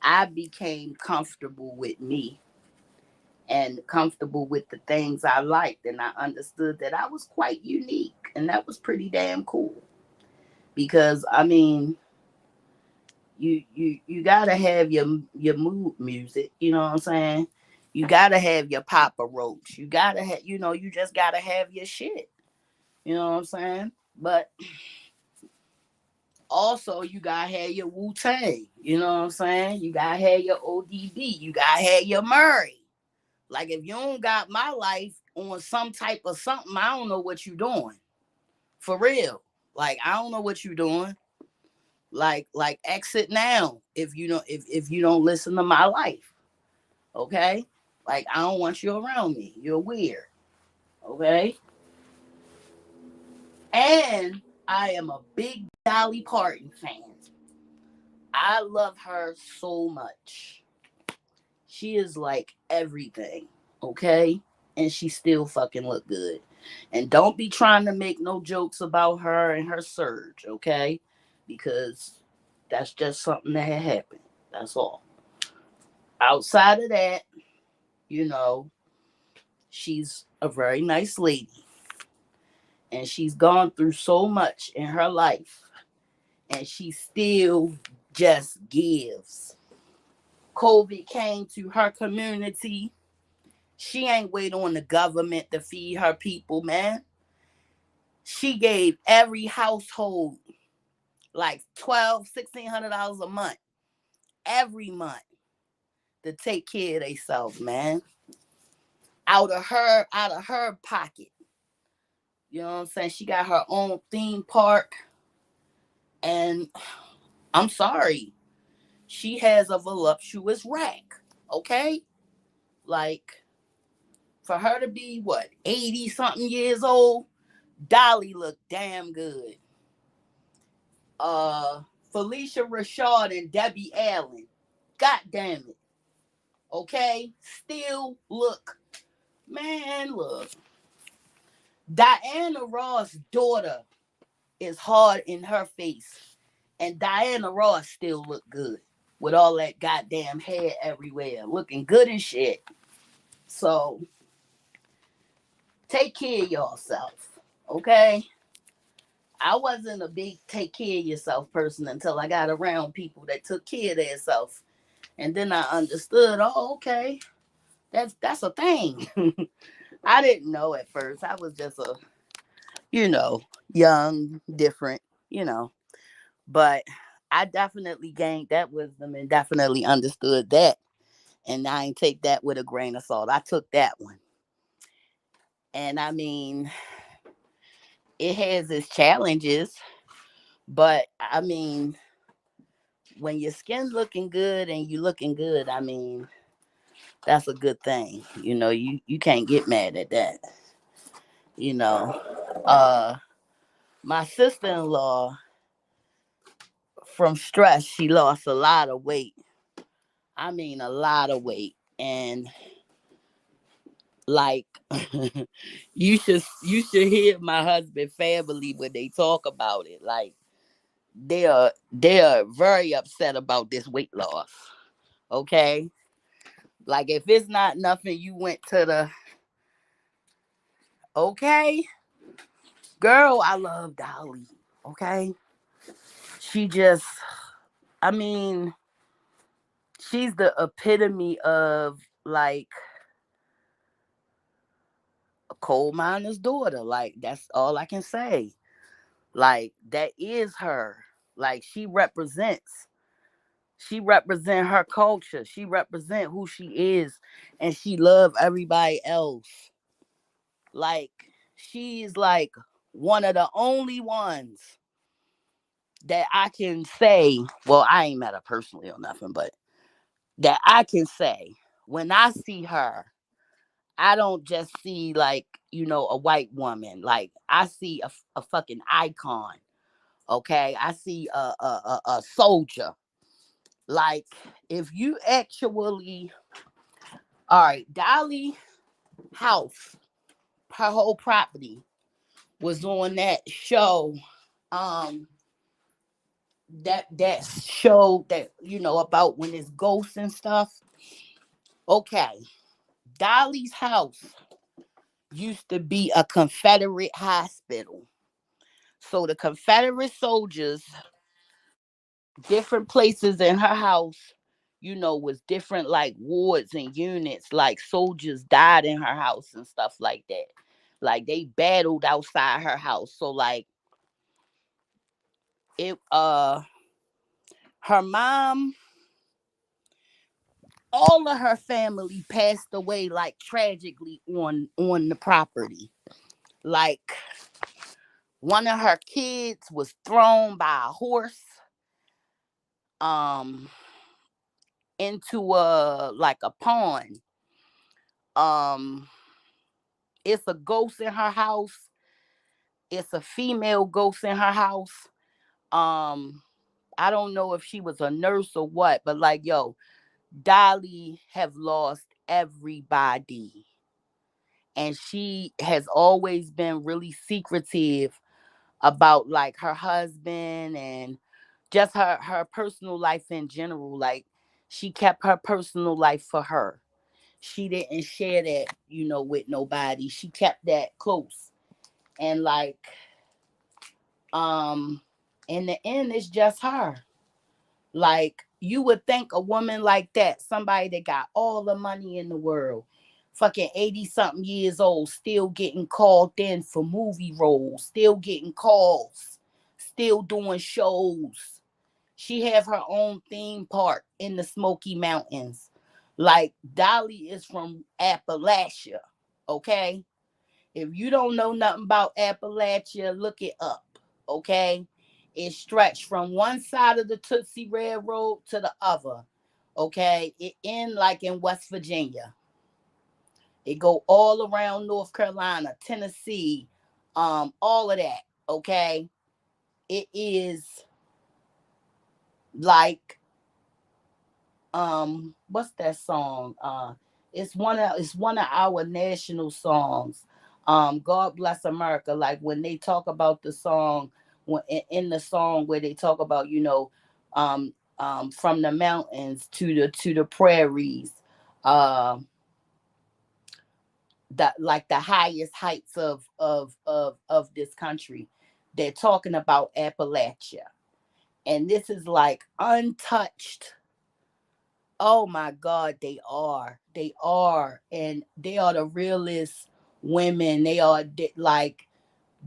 I became comfortable with me and comfortable with the things I liked. And I understood that I was quite unique. And that was pretty damn cool. Because, I mean, you gotta have your mood music, you know what I'm saying? You gotta have your Papa Roach. You gotta have, you just gotta have your shit. You know what I'm saying? But also you gotta have your Wu Tang. You know what I'm saying? You gotta have your ODB. You gotta have your Murray. Like if you don't got my life on some type of something, I don't know what you doing. For real. Like I don't know what you doing. Like exit now if you don't listen to my life. Okay? Like I don't want you around me. You're weird. Okay? And I am a big Dolly Parton fan. I love her so much. She is like everything. Okay? And she still fucking look good. And don't be trying to make no jokes about her and her surge, okay? Because that's just something that had happened. That's all. Outside of that, you know, she's a very nice lady. And she's gone through so much in her life. And she still just gives. COVID came to her community. She ain't wait on the government to feed her people, man. She gave every household like $1,200, $1,600 a month every month to take care of themselves, man. Out of her pocket. You know what I'm saying? She got her own theme park. And I'm sorry. She has a voluptuous rack. Okay? Like, for her to be what, 80 something years old, Dolly looked damn good. Felicia Rashad and Debbie Allen. God damn it. Okay? Still look. Man, look. Diana Ross' daughter is hard in her face. And Diana Ross still look good. With all that goddamn hair everywhere. Looking good as shit. So, take care of yourself. Okay? I wasn't a big take care of yourself person until I got around people that took care of themselves. And then I understood, oh, okay. That's a thing. I didn't know at first. I was just a, you know, young, different, you know. But I definitely gained that wisdom and definitely understood that. And I ain't take that with a grain of salt. I took that one. And I mean, it has its challenges, but I mean, when your skin looking good and you looking good, I mean, That's a good thing. You can't get mad at that. You know. Uh my sister-in-law, from stress, she lost a lot of weight. I mean a lot of weight. And like you should hear my husband family when they talk about it. Like they are very upset about this weight loss. Okay? Like if it's not nothing, you went to the okay, girl, I love Dolly. Okay? She just, I mean, she's the epitome of like a coal miner's daughter. Like that's all I can say. Like that is her. Like she represent her culture. She represent who she is, and she love everybody else. Like she's like one of the only ones that I can say, well, I ain't met her personally or nothing, but that I can say when I see her, I don't just see like, a white woman. Like I see a fucking icon. Okay. I see a soldier. Like if you actually, all right, Dolly house, her whole property was on that show. Um, that show that about when it's ghosts and stuff. Okay, Dolly's house used to be a Confederate hospital. So the Confederate soldiers, different places in her house, was different like wards and units. Like soldiers died in her house and stuff like that. Like they battled outside her house. So like it her mom, all of her family passed away like tragically on the property. Like one of her kids was thrown by a horse um into a pond. Um it's a ghost in her house. It's a female ghost in her house. Um I don't know if she was a nurse or what, but like yo, Dolly have lost everybody. And she has always been really secretive about like her husband and just her personal life in general. Like she kept her personal life for her. She didn't share that, with nobody. She kept that close. And like um in the end it's just her. Like you would think a woman like that, somebody that got all the money in the world, fucking 80 something years old, still getting called in for movie roles, still getting calls, still doing shows. She have her own theme park in the Smoky Mountains. Like Dolly is from Appalachia, okay? If you don't know nothing about Appalachia, look it up, okay? It stretched from one side of the Tootsie Railroad to the other, okay? It end like in West Virginia. It go all around North Carolina, Tennessee, all of that, okay? It is like what's that song? It's one of our national songs. God Bless America. Like when they talk about the song, when in the song where they talk about, from the mountains to the prairies, uh that like the highest heights of this country. They're talking about Appalachia. And this is like untouched. Oh my God, they are. They are. And they are the realest women. They are like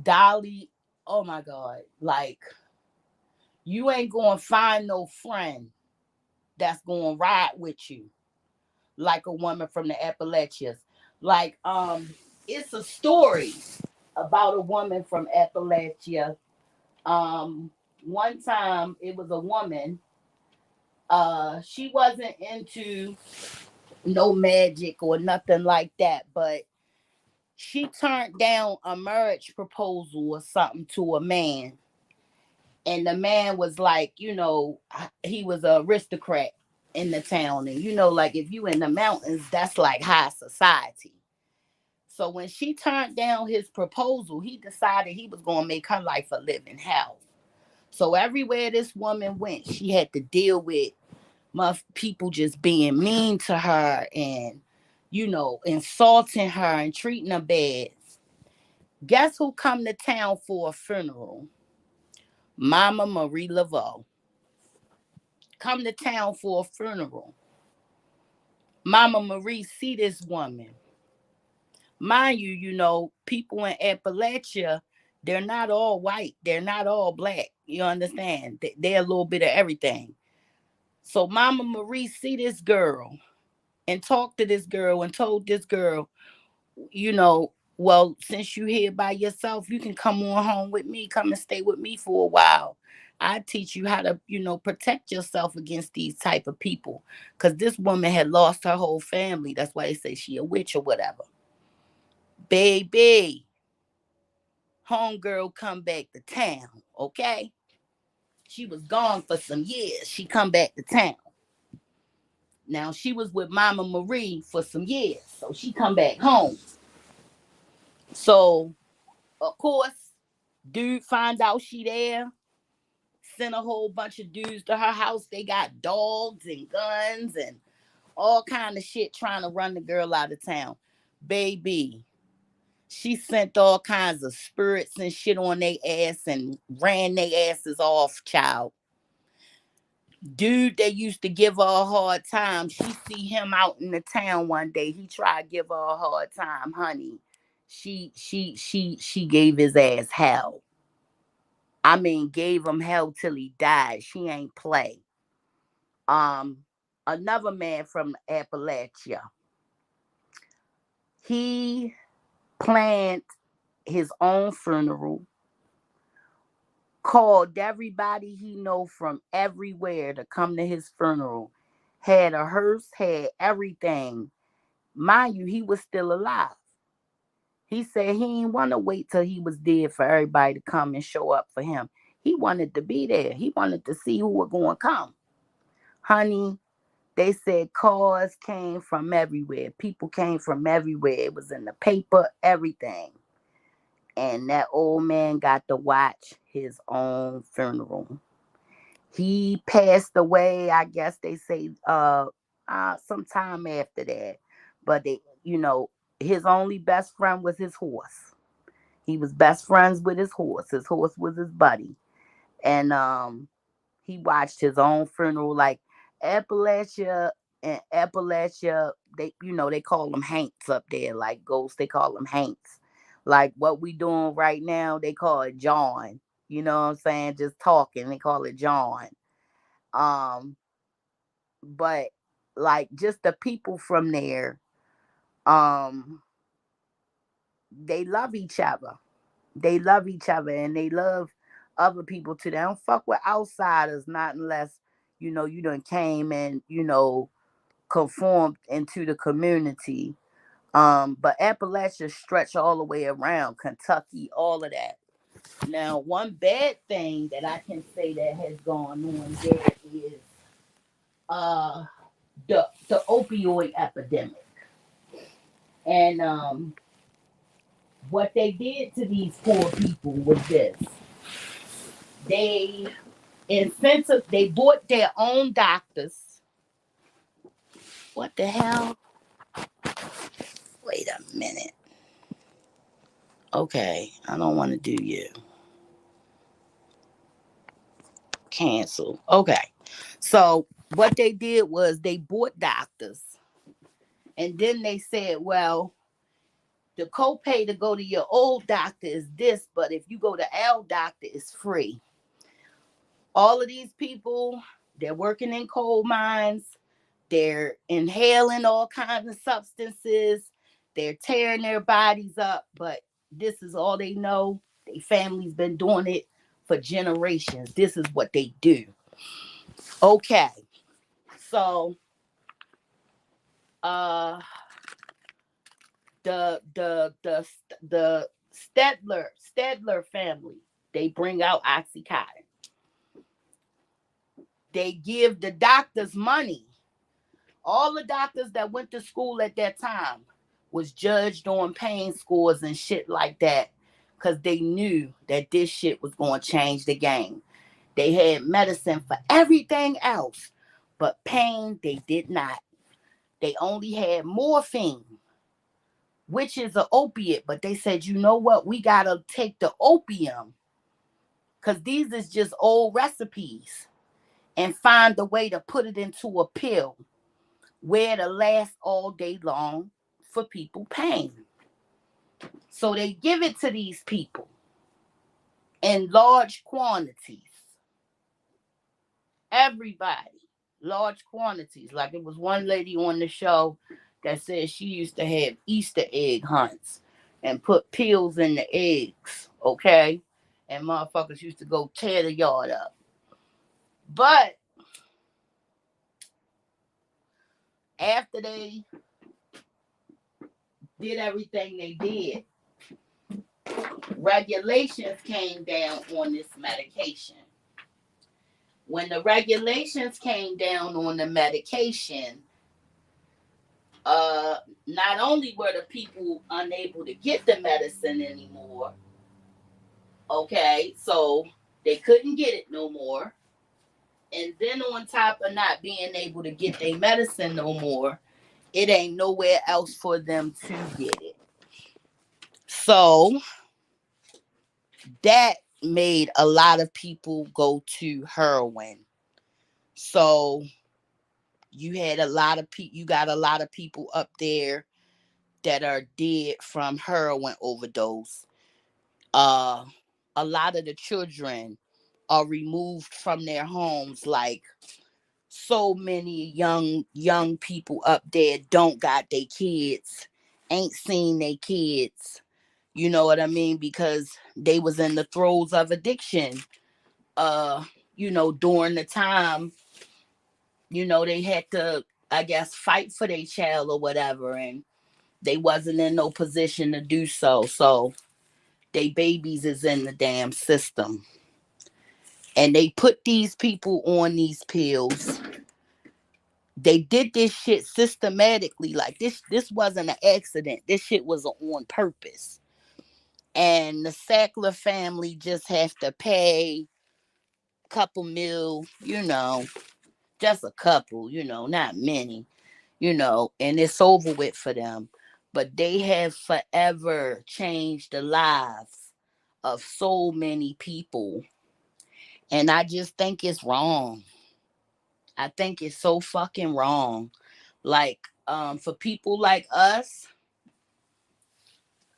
Dolly. Oh my God. Like you ain't going to find no friend that's going to ride with you like a woman from the Appalachians. Like, it's a story about a woman from Appalachia. Um, One time it was a woman. She wasn't into no magic or nothing like that, but she turned down a marriage proposal or something to a man. And the man was like, he was an aristocrat in the town. And, like if you in the mountains, that's like high society. So when she turned down his proposal, he decided he was going to make her life a living hell. So everywhere this woman went, she had to deal with people just being mean to her and, insulting her and treating her bad. Guess who come to town for a funeral? Mama Marie Laveau. Come to town for a funeral. Mama Marie see this woman. Mind you, people in Appalachia, they're not all white. They're not all black. You understand? They're a little bit of everything. So Mama Marie see this girl and talked to this girl and told this girl, well, since you here by yourself, you can come on home with me. Come and stay with me for a while. I teach you how to, protect yourself against these type of people. Because this woman had lost her whole family. That's why they say she a witch or whatever. Baby, homegirl come back to town, okay? She was gone for some years. She come back to town. Now, she was with Mama Marie for some years. So she come back home. So, of course, dude find out she there. Sent a whole bunch of dudes to her house. They got dogs and guns and all kind of shit trying to run the girl out of town. Baby, she sent all kinds of spirits and shit on their ass and ran their asses off, child. Dude, they used to give her a hard time. She see him out in the town one day. He tried to give her a hard time, honey. She gave his ass hell. I mean, gave him hell till he died. She ain't play. Um, Another man from Appalachia. He planned his own funeral, called everybody he know from everywhere to come to his funeral, had a hearse, had everything. Mind you, he was still alive. He said he didn't want to wait till he was dead for everybody to come and show up for him. He wanted to be there. He wanted to see who was going to come. Honey, they said cars came from everywhere. People came from everywhere. It was in the paper, everything. And that old man got to watch his own funeral. He passed away, I guess they say, sometime after that. But his only best friend was his horse. He was best friends with his horse. His horse was his buddy. And he watched his own funeral. Like Appalachia, they call them haints up there, like ghosts, they call them haints. Like what we doing right now, they call it John. You know what I'm saying? Just talking, they call it John. Um, but like just the people from there, um, they love each other. They love each other and they love other people too. They don't fuck with outsiders, not unless, you done came and, conformed into the community. But Appalachia stretch all the way around Kentucky, all of that. Now, one bad thing that I can say that has gone on there is uh the opioid epidemic. And what they did to these poor people was this. They they bought their own doctors. What the hell? Wait a minute. Okay, I don't want to do you. Cancel. Okay. So what they did was they bought doctors. And then they said, well, the copay to go to your old doctor is this, but if you go to our doctor, it's free. All of these people, they're working in coal mines. They're inhaling all kinds of substances. They're tearing their bodies up, but this is all they know. Their family's been doing it for generations. This is what they do. Okay. So, uh the Stedler family. They bring out Oxycontin. They give the doctors money. All the doctors that went to school at that time was judged on pain scores and shit like that because they knew that this shit was going to change the game. They had medicine for everything else, but pain they did not. They only had morphine, which is an opiate, but they said, you know what, we got to take the opium because these is just old recipes and find a way to put it into a pill where to last all day long for people pain. So they give it to these people in large quantities. Everybody, large quantities. Like it was one lady on the show that said she used to have Easter egg hunts and put pills in the eggs, okay? And motherfuckers used to go tear the yard up. But after they did everything they did, regulations came down on this medication. When the regulations came down on the medication, not only were the people unable to get the medicine anymore, okay, so they couldn't get it no more. And then on top of not being able to get their medicine no more, it ain't nowhere else for them to get it. So that made a lot of people go to heroin. So you got a lot of people up there that are dead from heroin overdose. Uh, a lot of the children are removed from their homes. Like so many young people up there don't got their kids, ain't seen their kids. You know what I mean? Because they was in the throes of addiction. During the time, they had to, I guess, fight for their child or whatever, and they wasn't in no position to do so. So they babies is in the damn system. And they put these people on these pills. They did this shit systematically. Like this wasn't an accident. This shit was on purpose. And the Sackler family just have to pay a couple mil, just a couple, not many, and it's over with for them. But they have forever changed the lives of so many people. And I just think it's wrong. I think it's so fucking wrong. Like, for people like us,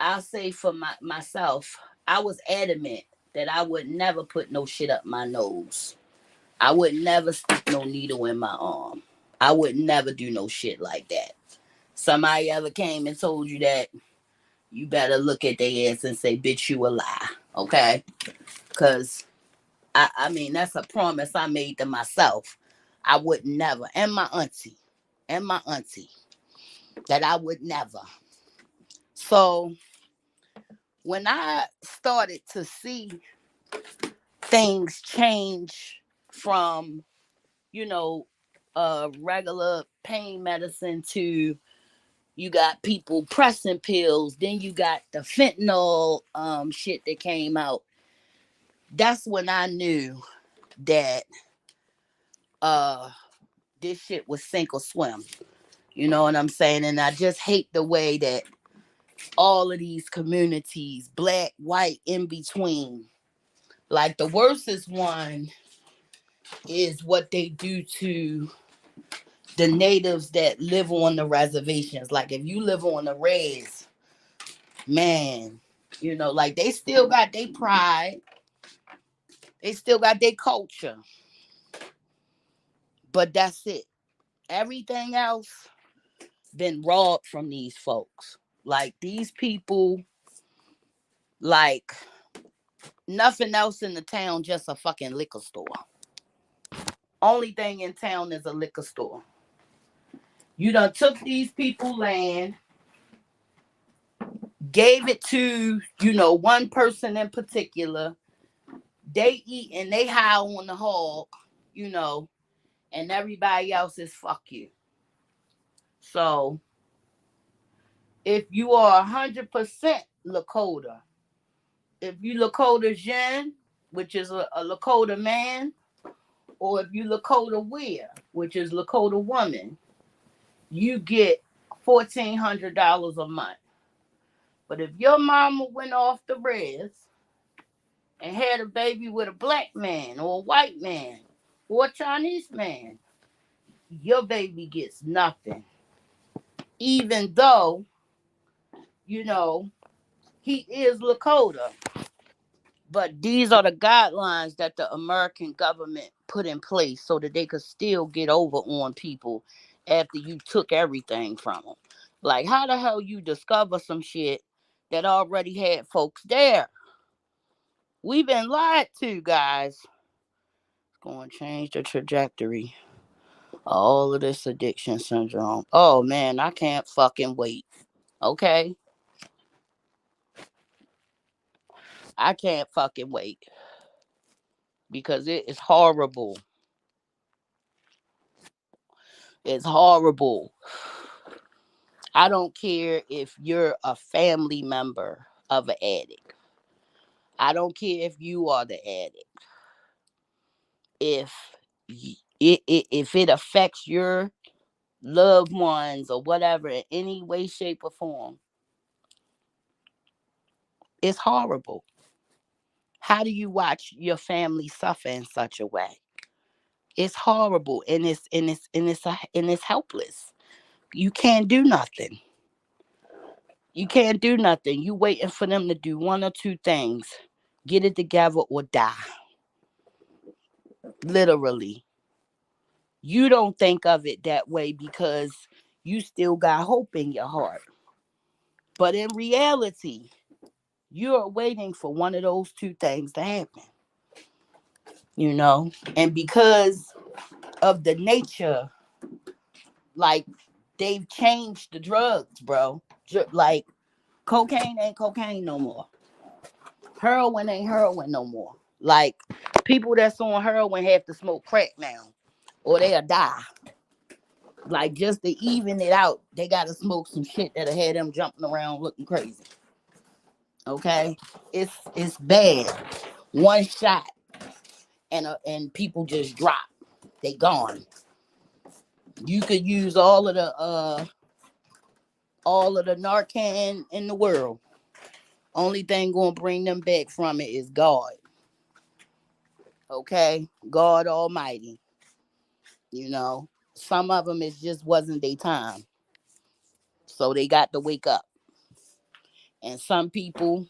I'll say for myself, I was adamant that I would never put no shit up my nose. I would never stick no needle in my arm. I would never do no shit like that. Somebody ever came and told you that, you better look at their ass and say, bitch, you a lie. Okay? Because, I mean, that's a promise I made to myself. I would never. And my auntie. That I would never. So, when I started to see things change from, you know, regular pain medicine to you got people pressing pills, then you got the fentanyl shit that came out. That's when I knew that this shit was sink or swim. You know what I'm saying? And I just hate the way that all of these communities, black, white, in between, like the worstest one is what they do to the natives that live on the reservations. Like if you live on the res, man, like they still got their pride, they still got their culture, but that's it. Everything else been robbed from these folks. Like these people, like nothing else in the town, just a fucking liquor store. Only thing in town is a liquor store. You done took these people land, gave it to, one person in particular. They eat and they high on the hog, you know, and everybody else is fuck you. So if you are 100% Lakota, if you Lakota Jen, which is a Lakota man, or if you Lakota Weir, which is Lakota woman, you get $1,400 a month. But if your mama went off the res and had a baby with a black man or a white man or a Chinese man, your baby gets nothing. Even though, you know, he is Lakota. But these are the guidelines that the American government put in place so that they could still get over on people after you took everything from them. Like, how the hell you discover some shit that already had folks there? We've been lied to, guys. It's going to change the trajectory of all of this addiction syndrome. Oh, man, I can't fucking wait. Okay? I can't fucking wait because it is horrible. It's horrible. I don't care if you're a family member of an addict. I don't care if you are the addict. If if it affects your loved ones or whatever in any way, shape, or form, it's horrible. How do you watch your family suffer in such a way? It's horrible and it's helpless. You can't do nothing. You can't do nothing. You waiting for them to do one or two things. Get it together or die. Literally. You don't think of it that way because you still got hope in your heart. But in reality, you're waiting for one of those two things to happen. And because of the nature, like, they've changed the drugs, bro. Like, cocaine ain't cocaine no more. Heroin ain't heroin no more. Like, people that's on heroin have to smoke crack now, or they'll die. Like, just to even it out, they gotta smoke some shit that'll have them jumping around looking crazy. Okay, it's bad. One shot and people just drop. They gone. You could use all of the Narcan in the world. Only thing gonna bring them back from it is God. Okay, God Almighty. Some of them it just wasn't their time, so they got to wake up. And some people,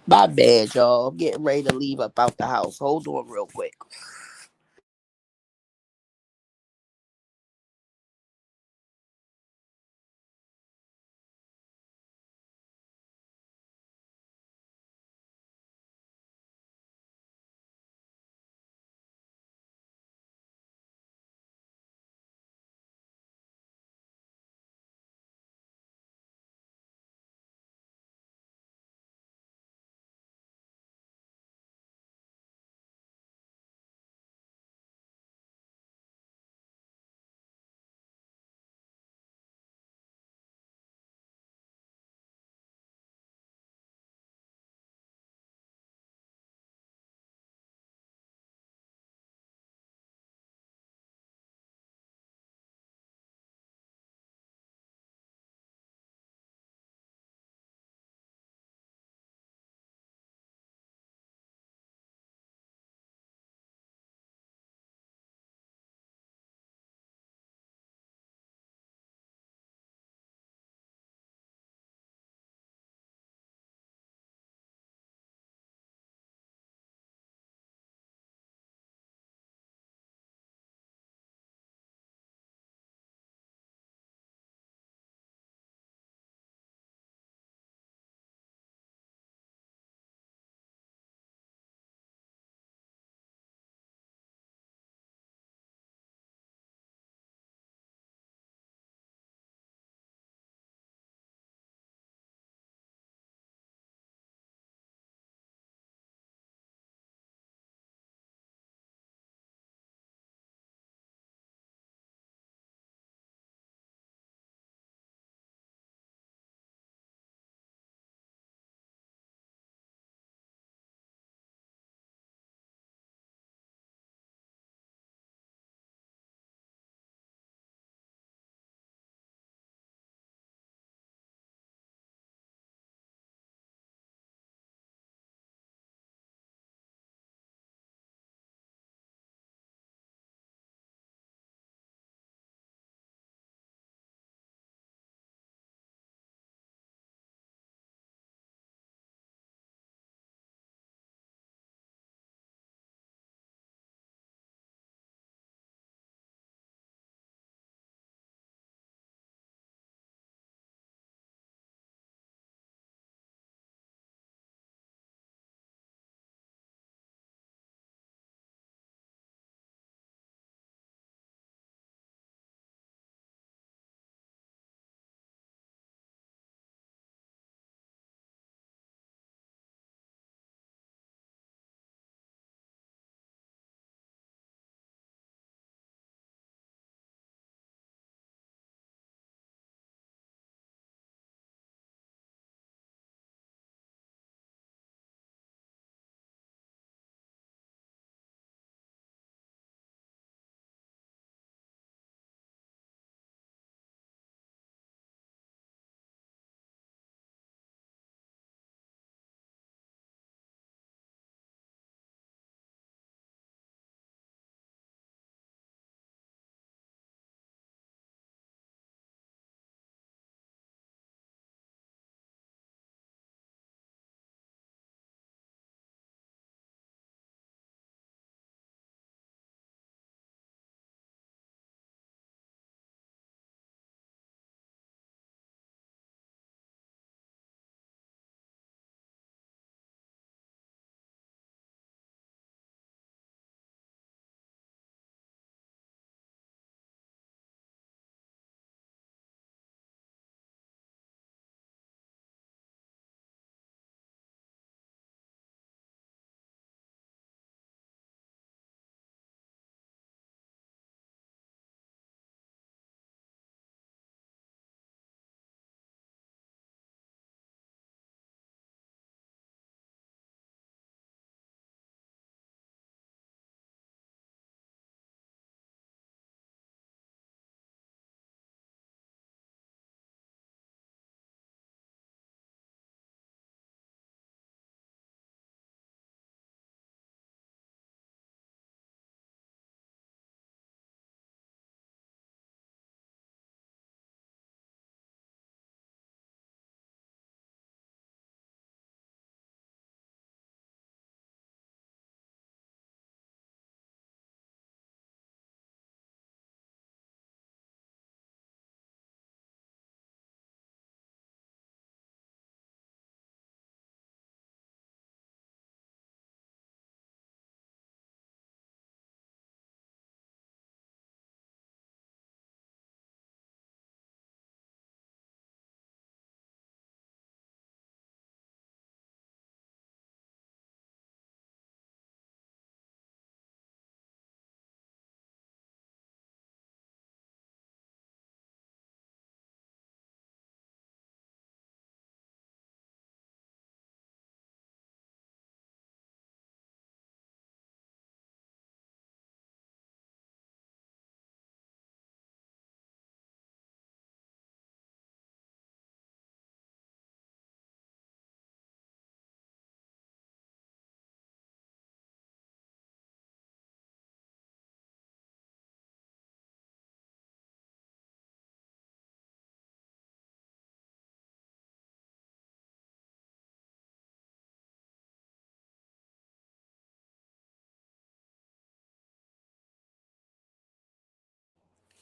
my bad, y'all. I'm getting ready to leave up out the house. Hold on real quick.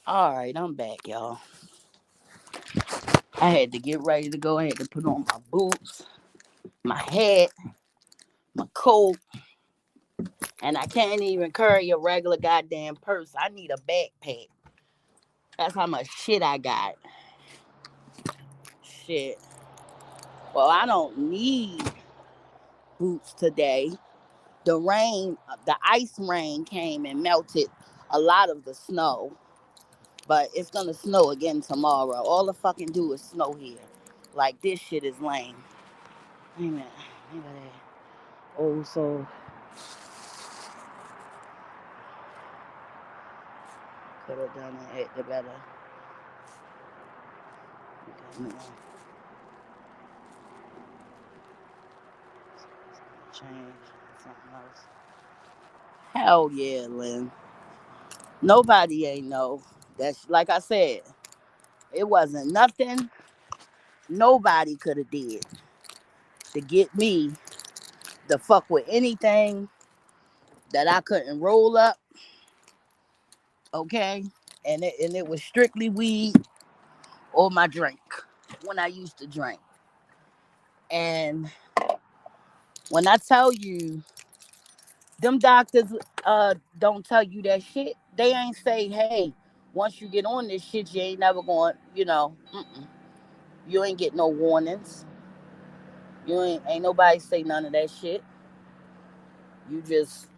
All right, I'm back, y'all. I had to get ready to go. I had to put on my boots, my hat, my coat, and I can't even carry a regular goddamn purse. I need a backpack. That's how much shit I got. Shit. Well, I don't need boots today. The ice rain came and melted a lot of the snow, but it's gonna snow again tomorrow. All the fucking do is snow here. Like, this shit is lame. Amen. Amen. Oh, so could have done it the better. Okay, no. Change something else. Hell yeah, Lynn. Nobody ain't know. That's like I said. It wasn't nothing nobody could have did to get me to fuck with anything that I couldn't roll up. Okay, and it was strictly weed or my drink when I used to drink. And when I tell you, them doctors don't tell you that shit. They ain't say, hey, once you get on this shit, you ain't never going. You ain't get no warnings. You ain't nobody say none of that shit. You just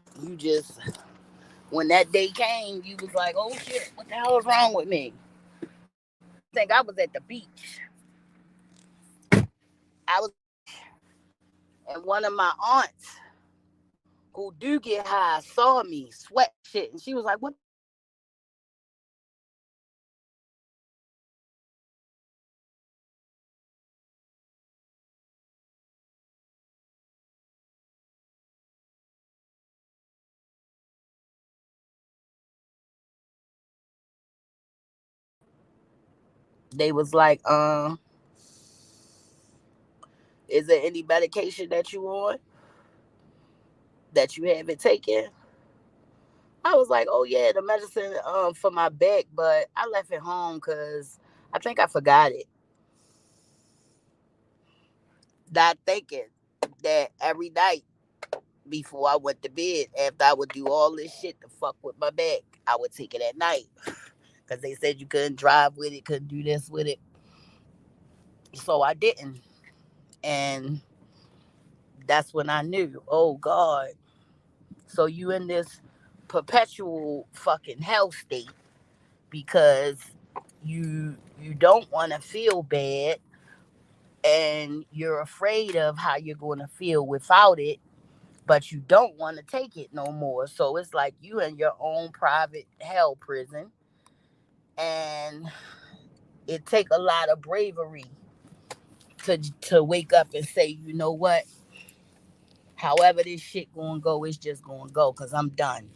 when that day came, you was like, oh shit, what the hell is wrong with me? I think I was at the beach. I was, and one of my aunts who do get high saw me sweat shit, and she was like, what? They was like, is there any medication that you on that you haven't taken? I was like, oh yeah, the medicine for my back, but I left it home because I think I forgot it. Not thinking that every night before I went to bed, after I would do all this shit to fuck with my back, I would take it at night because they said you couldn't drive with it, couldn't do this with it. So I didn't, and that's when I knew. Oh God! So you in this perpetual fucking hell state because you don't want to feel bad and you're afraid of how you're going to feel without it, but you don't want to take it no more. So it's like you in your own private hell prison, and it take a lot of bravery to wake up and say, you know what? However this shit gonna go, it's just gonna go because I'm done.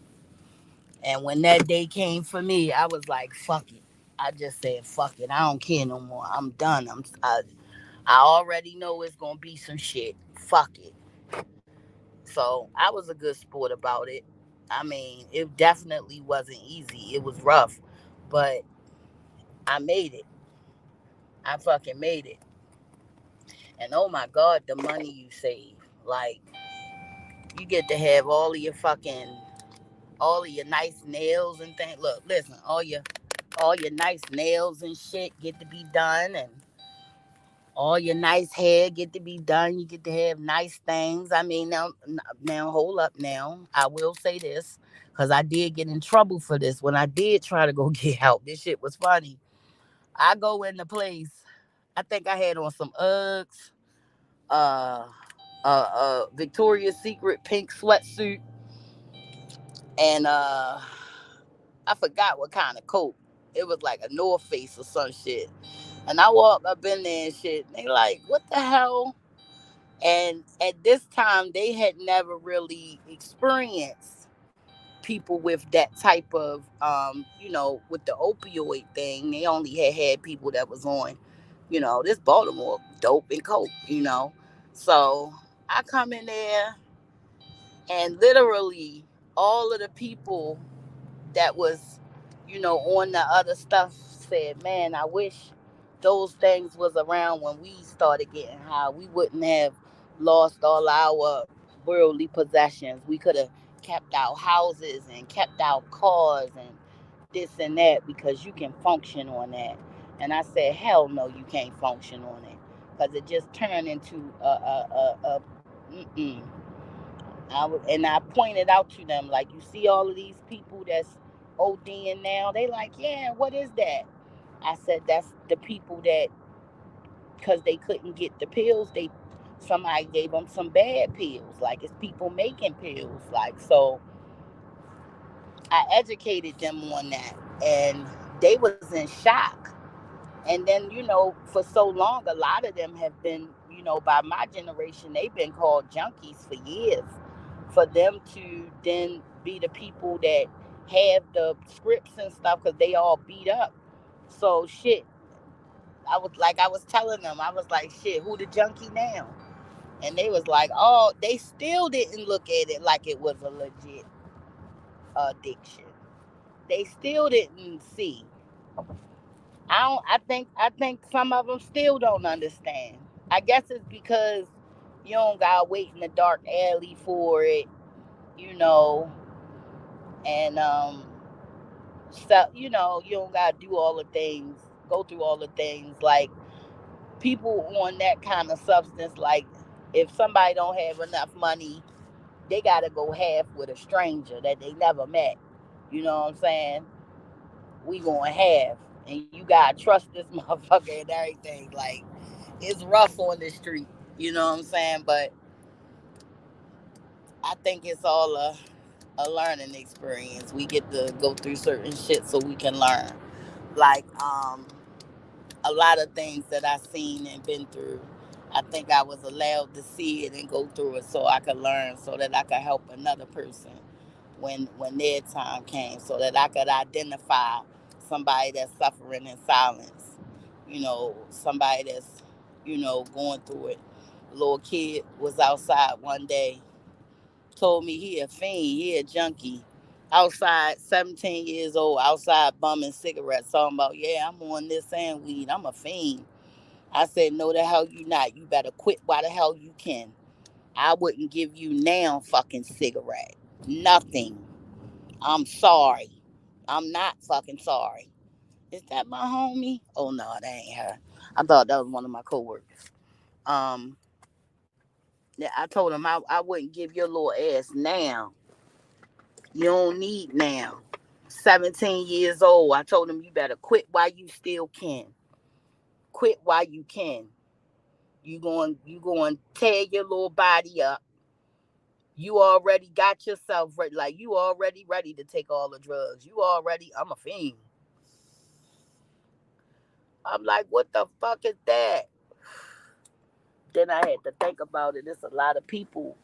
And when that day came for me, I was like, fuck it. I just said, fuck it. I don't care no more. I'm done. I already know it's gonna be some shit. Fuck it. So I was a good sport about it. I mean, it definitely wasn't easy. It was rough, but I made it. I fucking made it. And oh my God, the money you save. Like, you get to have all of your nice nails and things. Look, listen, all your nice nails and shit get to be done, and all your nice hair get to be done. You get to have nice things. I mean, now, hold up. Now, I will say this because I did get in trouble for this when I did try to go get help. This shit was funny. I go in the place. I think I had on some Uggs, uh, Victoria's Secret pink sweatsuit, and I forgot what kind of coat. It was like a North Face or some shit. And I walk up in there and shit. And they like, what the hell? And at this time, they had never really experienced people with that type of, with the opioid thing. They only had people that was on, this Baltimore dope and coke. So I come in there and literally all of the people that was, on the other stuff said, man, I wish those things was around when we started getting high. We wouldn't have lost all our worldly possessions. We could have kept our houses and kept our cars and this and that because you can function on that. And I said, hell no, you can't function on it because it just turned into mm-mm. And I pointed out to them, like, you see all of these people that's ODing now? They like, yeah, what is that? I said, that's the people that, because they couldn't get the pills, somebody gave them some bad pills. Like, it's people making pills. Like, so I educated them on that, and they was in shock. And then, for so long, a lot of them have been, by my generation, they've been called junkies for years. For them to then be the people that have the scripts and stuff, because they all beat up. So shit, I was telling them, I was like, shit, who the junkie now? And they was like, oh, they still didn't look at it like it was a legit addiction. They still didn't see. I don't. I think some of them still don't understand. I guess it's because you don't gotta wait in the dark alley for it, you know, and so you don't gotta do all the things, go through all the things. Like people on that kind of substance, like if somebody don't have enough money, they gotta go half with a stranger that they never met. You know what I'm saying? We going half, and you gotta trust this motherfucker and everything. Like it's rough on the street. You know what I'm saying? But I think it's all a learning experience. We get to go through certain shit so we can learn. Like a lot of things that I seen and been through. I think I was allowed to see it and go through it so I could learn, so that I could help another person when their time came, so that I could identify somebody that's suffering in silence. Somebody that's going through it. A little kid was outside one day, told me he a fiend, he a junkie. Outside, 17 years old, outside bumming cigarettes, talking about, yeah, I'm on this and weed, I'm a fiend. I said, no, the hell you not. You better quit while the hell you can. I wouldn't give you now fucking cigarette. Nothing. I'm sorry. I'm not fucking sorry. Is that my homie? Oh no, that ain't her. I thought that was one of my coworkers. Um, yeah, I told him I wouldn't give your little ass now. You don't need now. 17 years old. I told him you better quit while you still can. Quit while you can. You going to tear your little body up. You already got yourself ready. Like you already ready to take all the drugs. I'm a fiend. I'm like, what the fuck is that? Then I had to think about it. There's a lot of people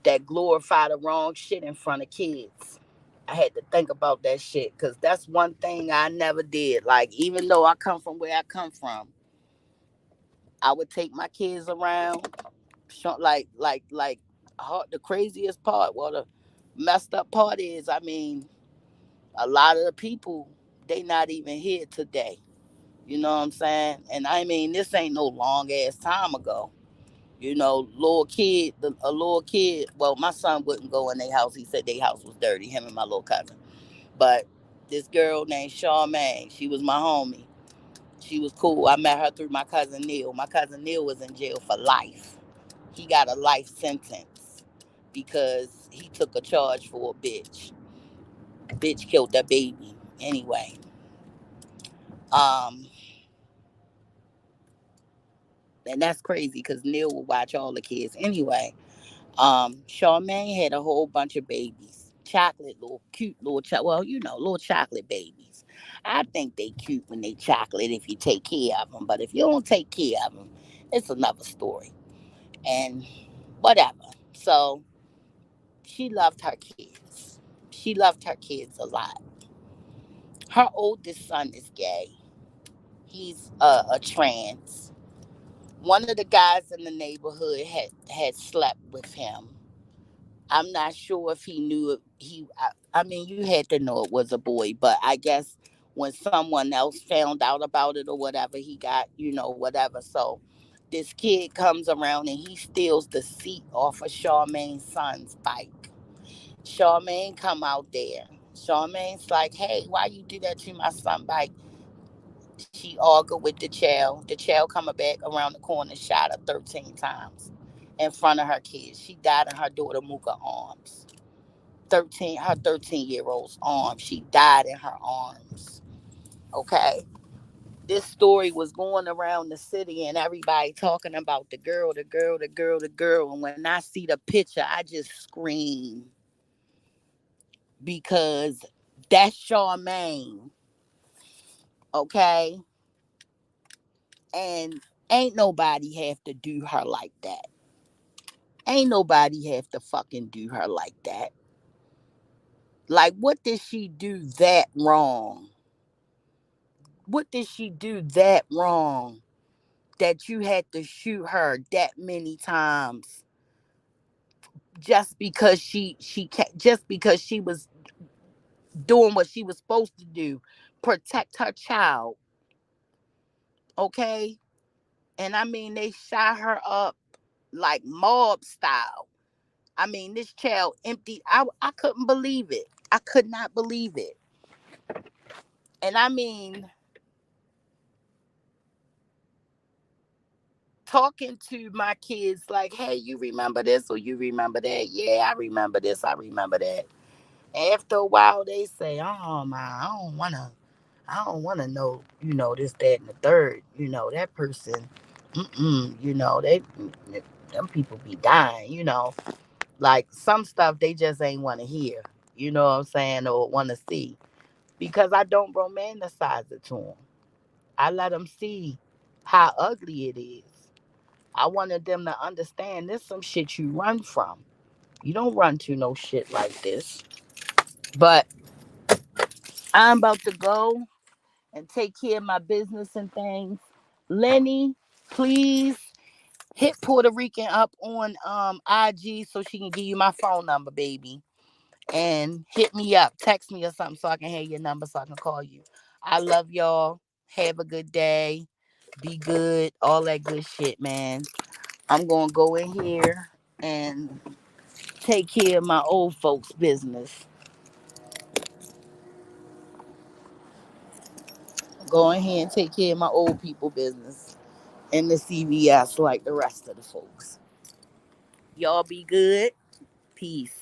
that glorify the wrong shit in front of kids. I had to think about that shit because that's one thing I never did. Like, even though I come from where I come from, I would take my kids around. Like, the craziest part, well, the messed up part is, I mean, a lot of the people, they not even here today. You know what I'm saying? And I mean, this ain't no long ass time ago. A little kid. Well, my son wouldn't go in their house. He said their house was dirty. Him and my little cousin. But this girl named Charmaine, she was my homie. She was cool. I met her through my cousin Neil. My cousin Neil was in jail for life. He got a life sentence because he took a charge for a bitch. Bitch killed that baby. Anyway, um, and that's crazy because Neil will watch all the kids. Anyway, Charmaine had a whole bunch of babies, chocolate, little cute little well, little chocolate babies. I think they cute when they chocolate if you take care of them, but if you don't take care of them, it's another story. And whatever. So she loved her kids. She loved her kids a lot. Her oldest son is gay. He's a trans. One of the guys in the neighborhood had slept with him. I'm not sure if he knew it. I mean, you had to know it was a boy, but I guess when someone else found out about it or whatever, he got, whatever. So this kid comes around and he steals the seat off of Charmaine's son's bike. Charmaine come out there. Charmaine's like, hey, why you do that to my son bike? She argued with the child. The child coming back around the corner, shot her 13 times in front of her kids. She died in her daughter Mooka arms. 13-year-old's arms. She died in her arms. Okay. This story was going around the city and everybody talking about the girl, the girl, the girl, the girl. And when I see the picture, I just scream because that's Charmaine. Okay. And ain't nobody have to do her like that. Ain't nobody have to fucking do her like that. Like, what did she do that wrong? What did she do that wrong that you had to shoot her that many times just because just because she was doing what she was supposed to do, protect her child, okay? And I mean, they shot her up like mob style. I mean, this child emptied. I couldn't believe it. I could not believe it. And I mean, talking to my kids like, hey, you remember this or you remember that? Yeah, I remember this. I remember that. After a while, they say, oh, my, I don't want to know, this, that, and the third. That person, them people be dying, Like some stuff they just ain't want to hear, you know what I'm saying, or want to see. Because I don't romanticize it to them. I let them see how ugly it is. I wanted them to understand this some shit you run from. You don't run to no shit like this. But I'm about to go and take care of my business and things. Lenny, please hit Puerto Rican up on IG so she can give you my phone number, baby. And hit me up, text me or something so I can have your number so I can call you. I love y'all. Have a good day. Be good. All that good shit, man. I'm going to go in here and take care of my old folks' business. Go in here and take care of my old people business in the CVS like the rest of the folks. Y'all be good. Peace.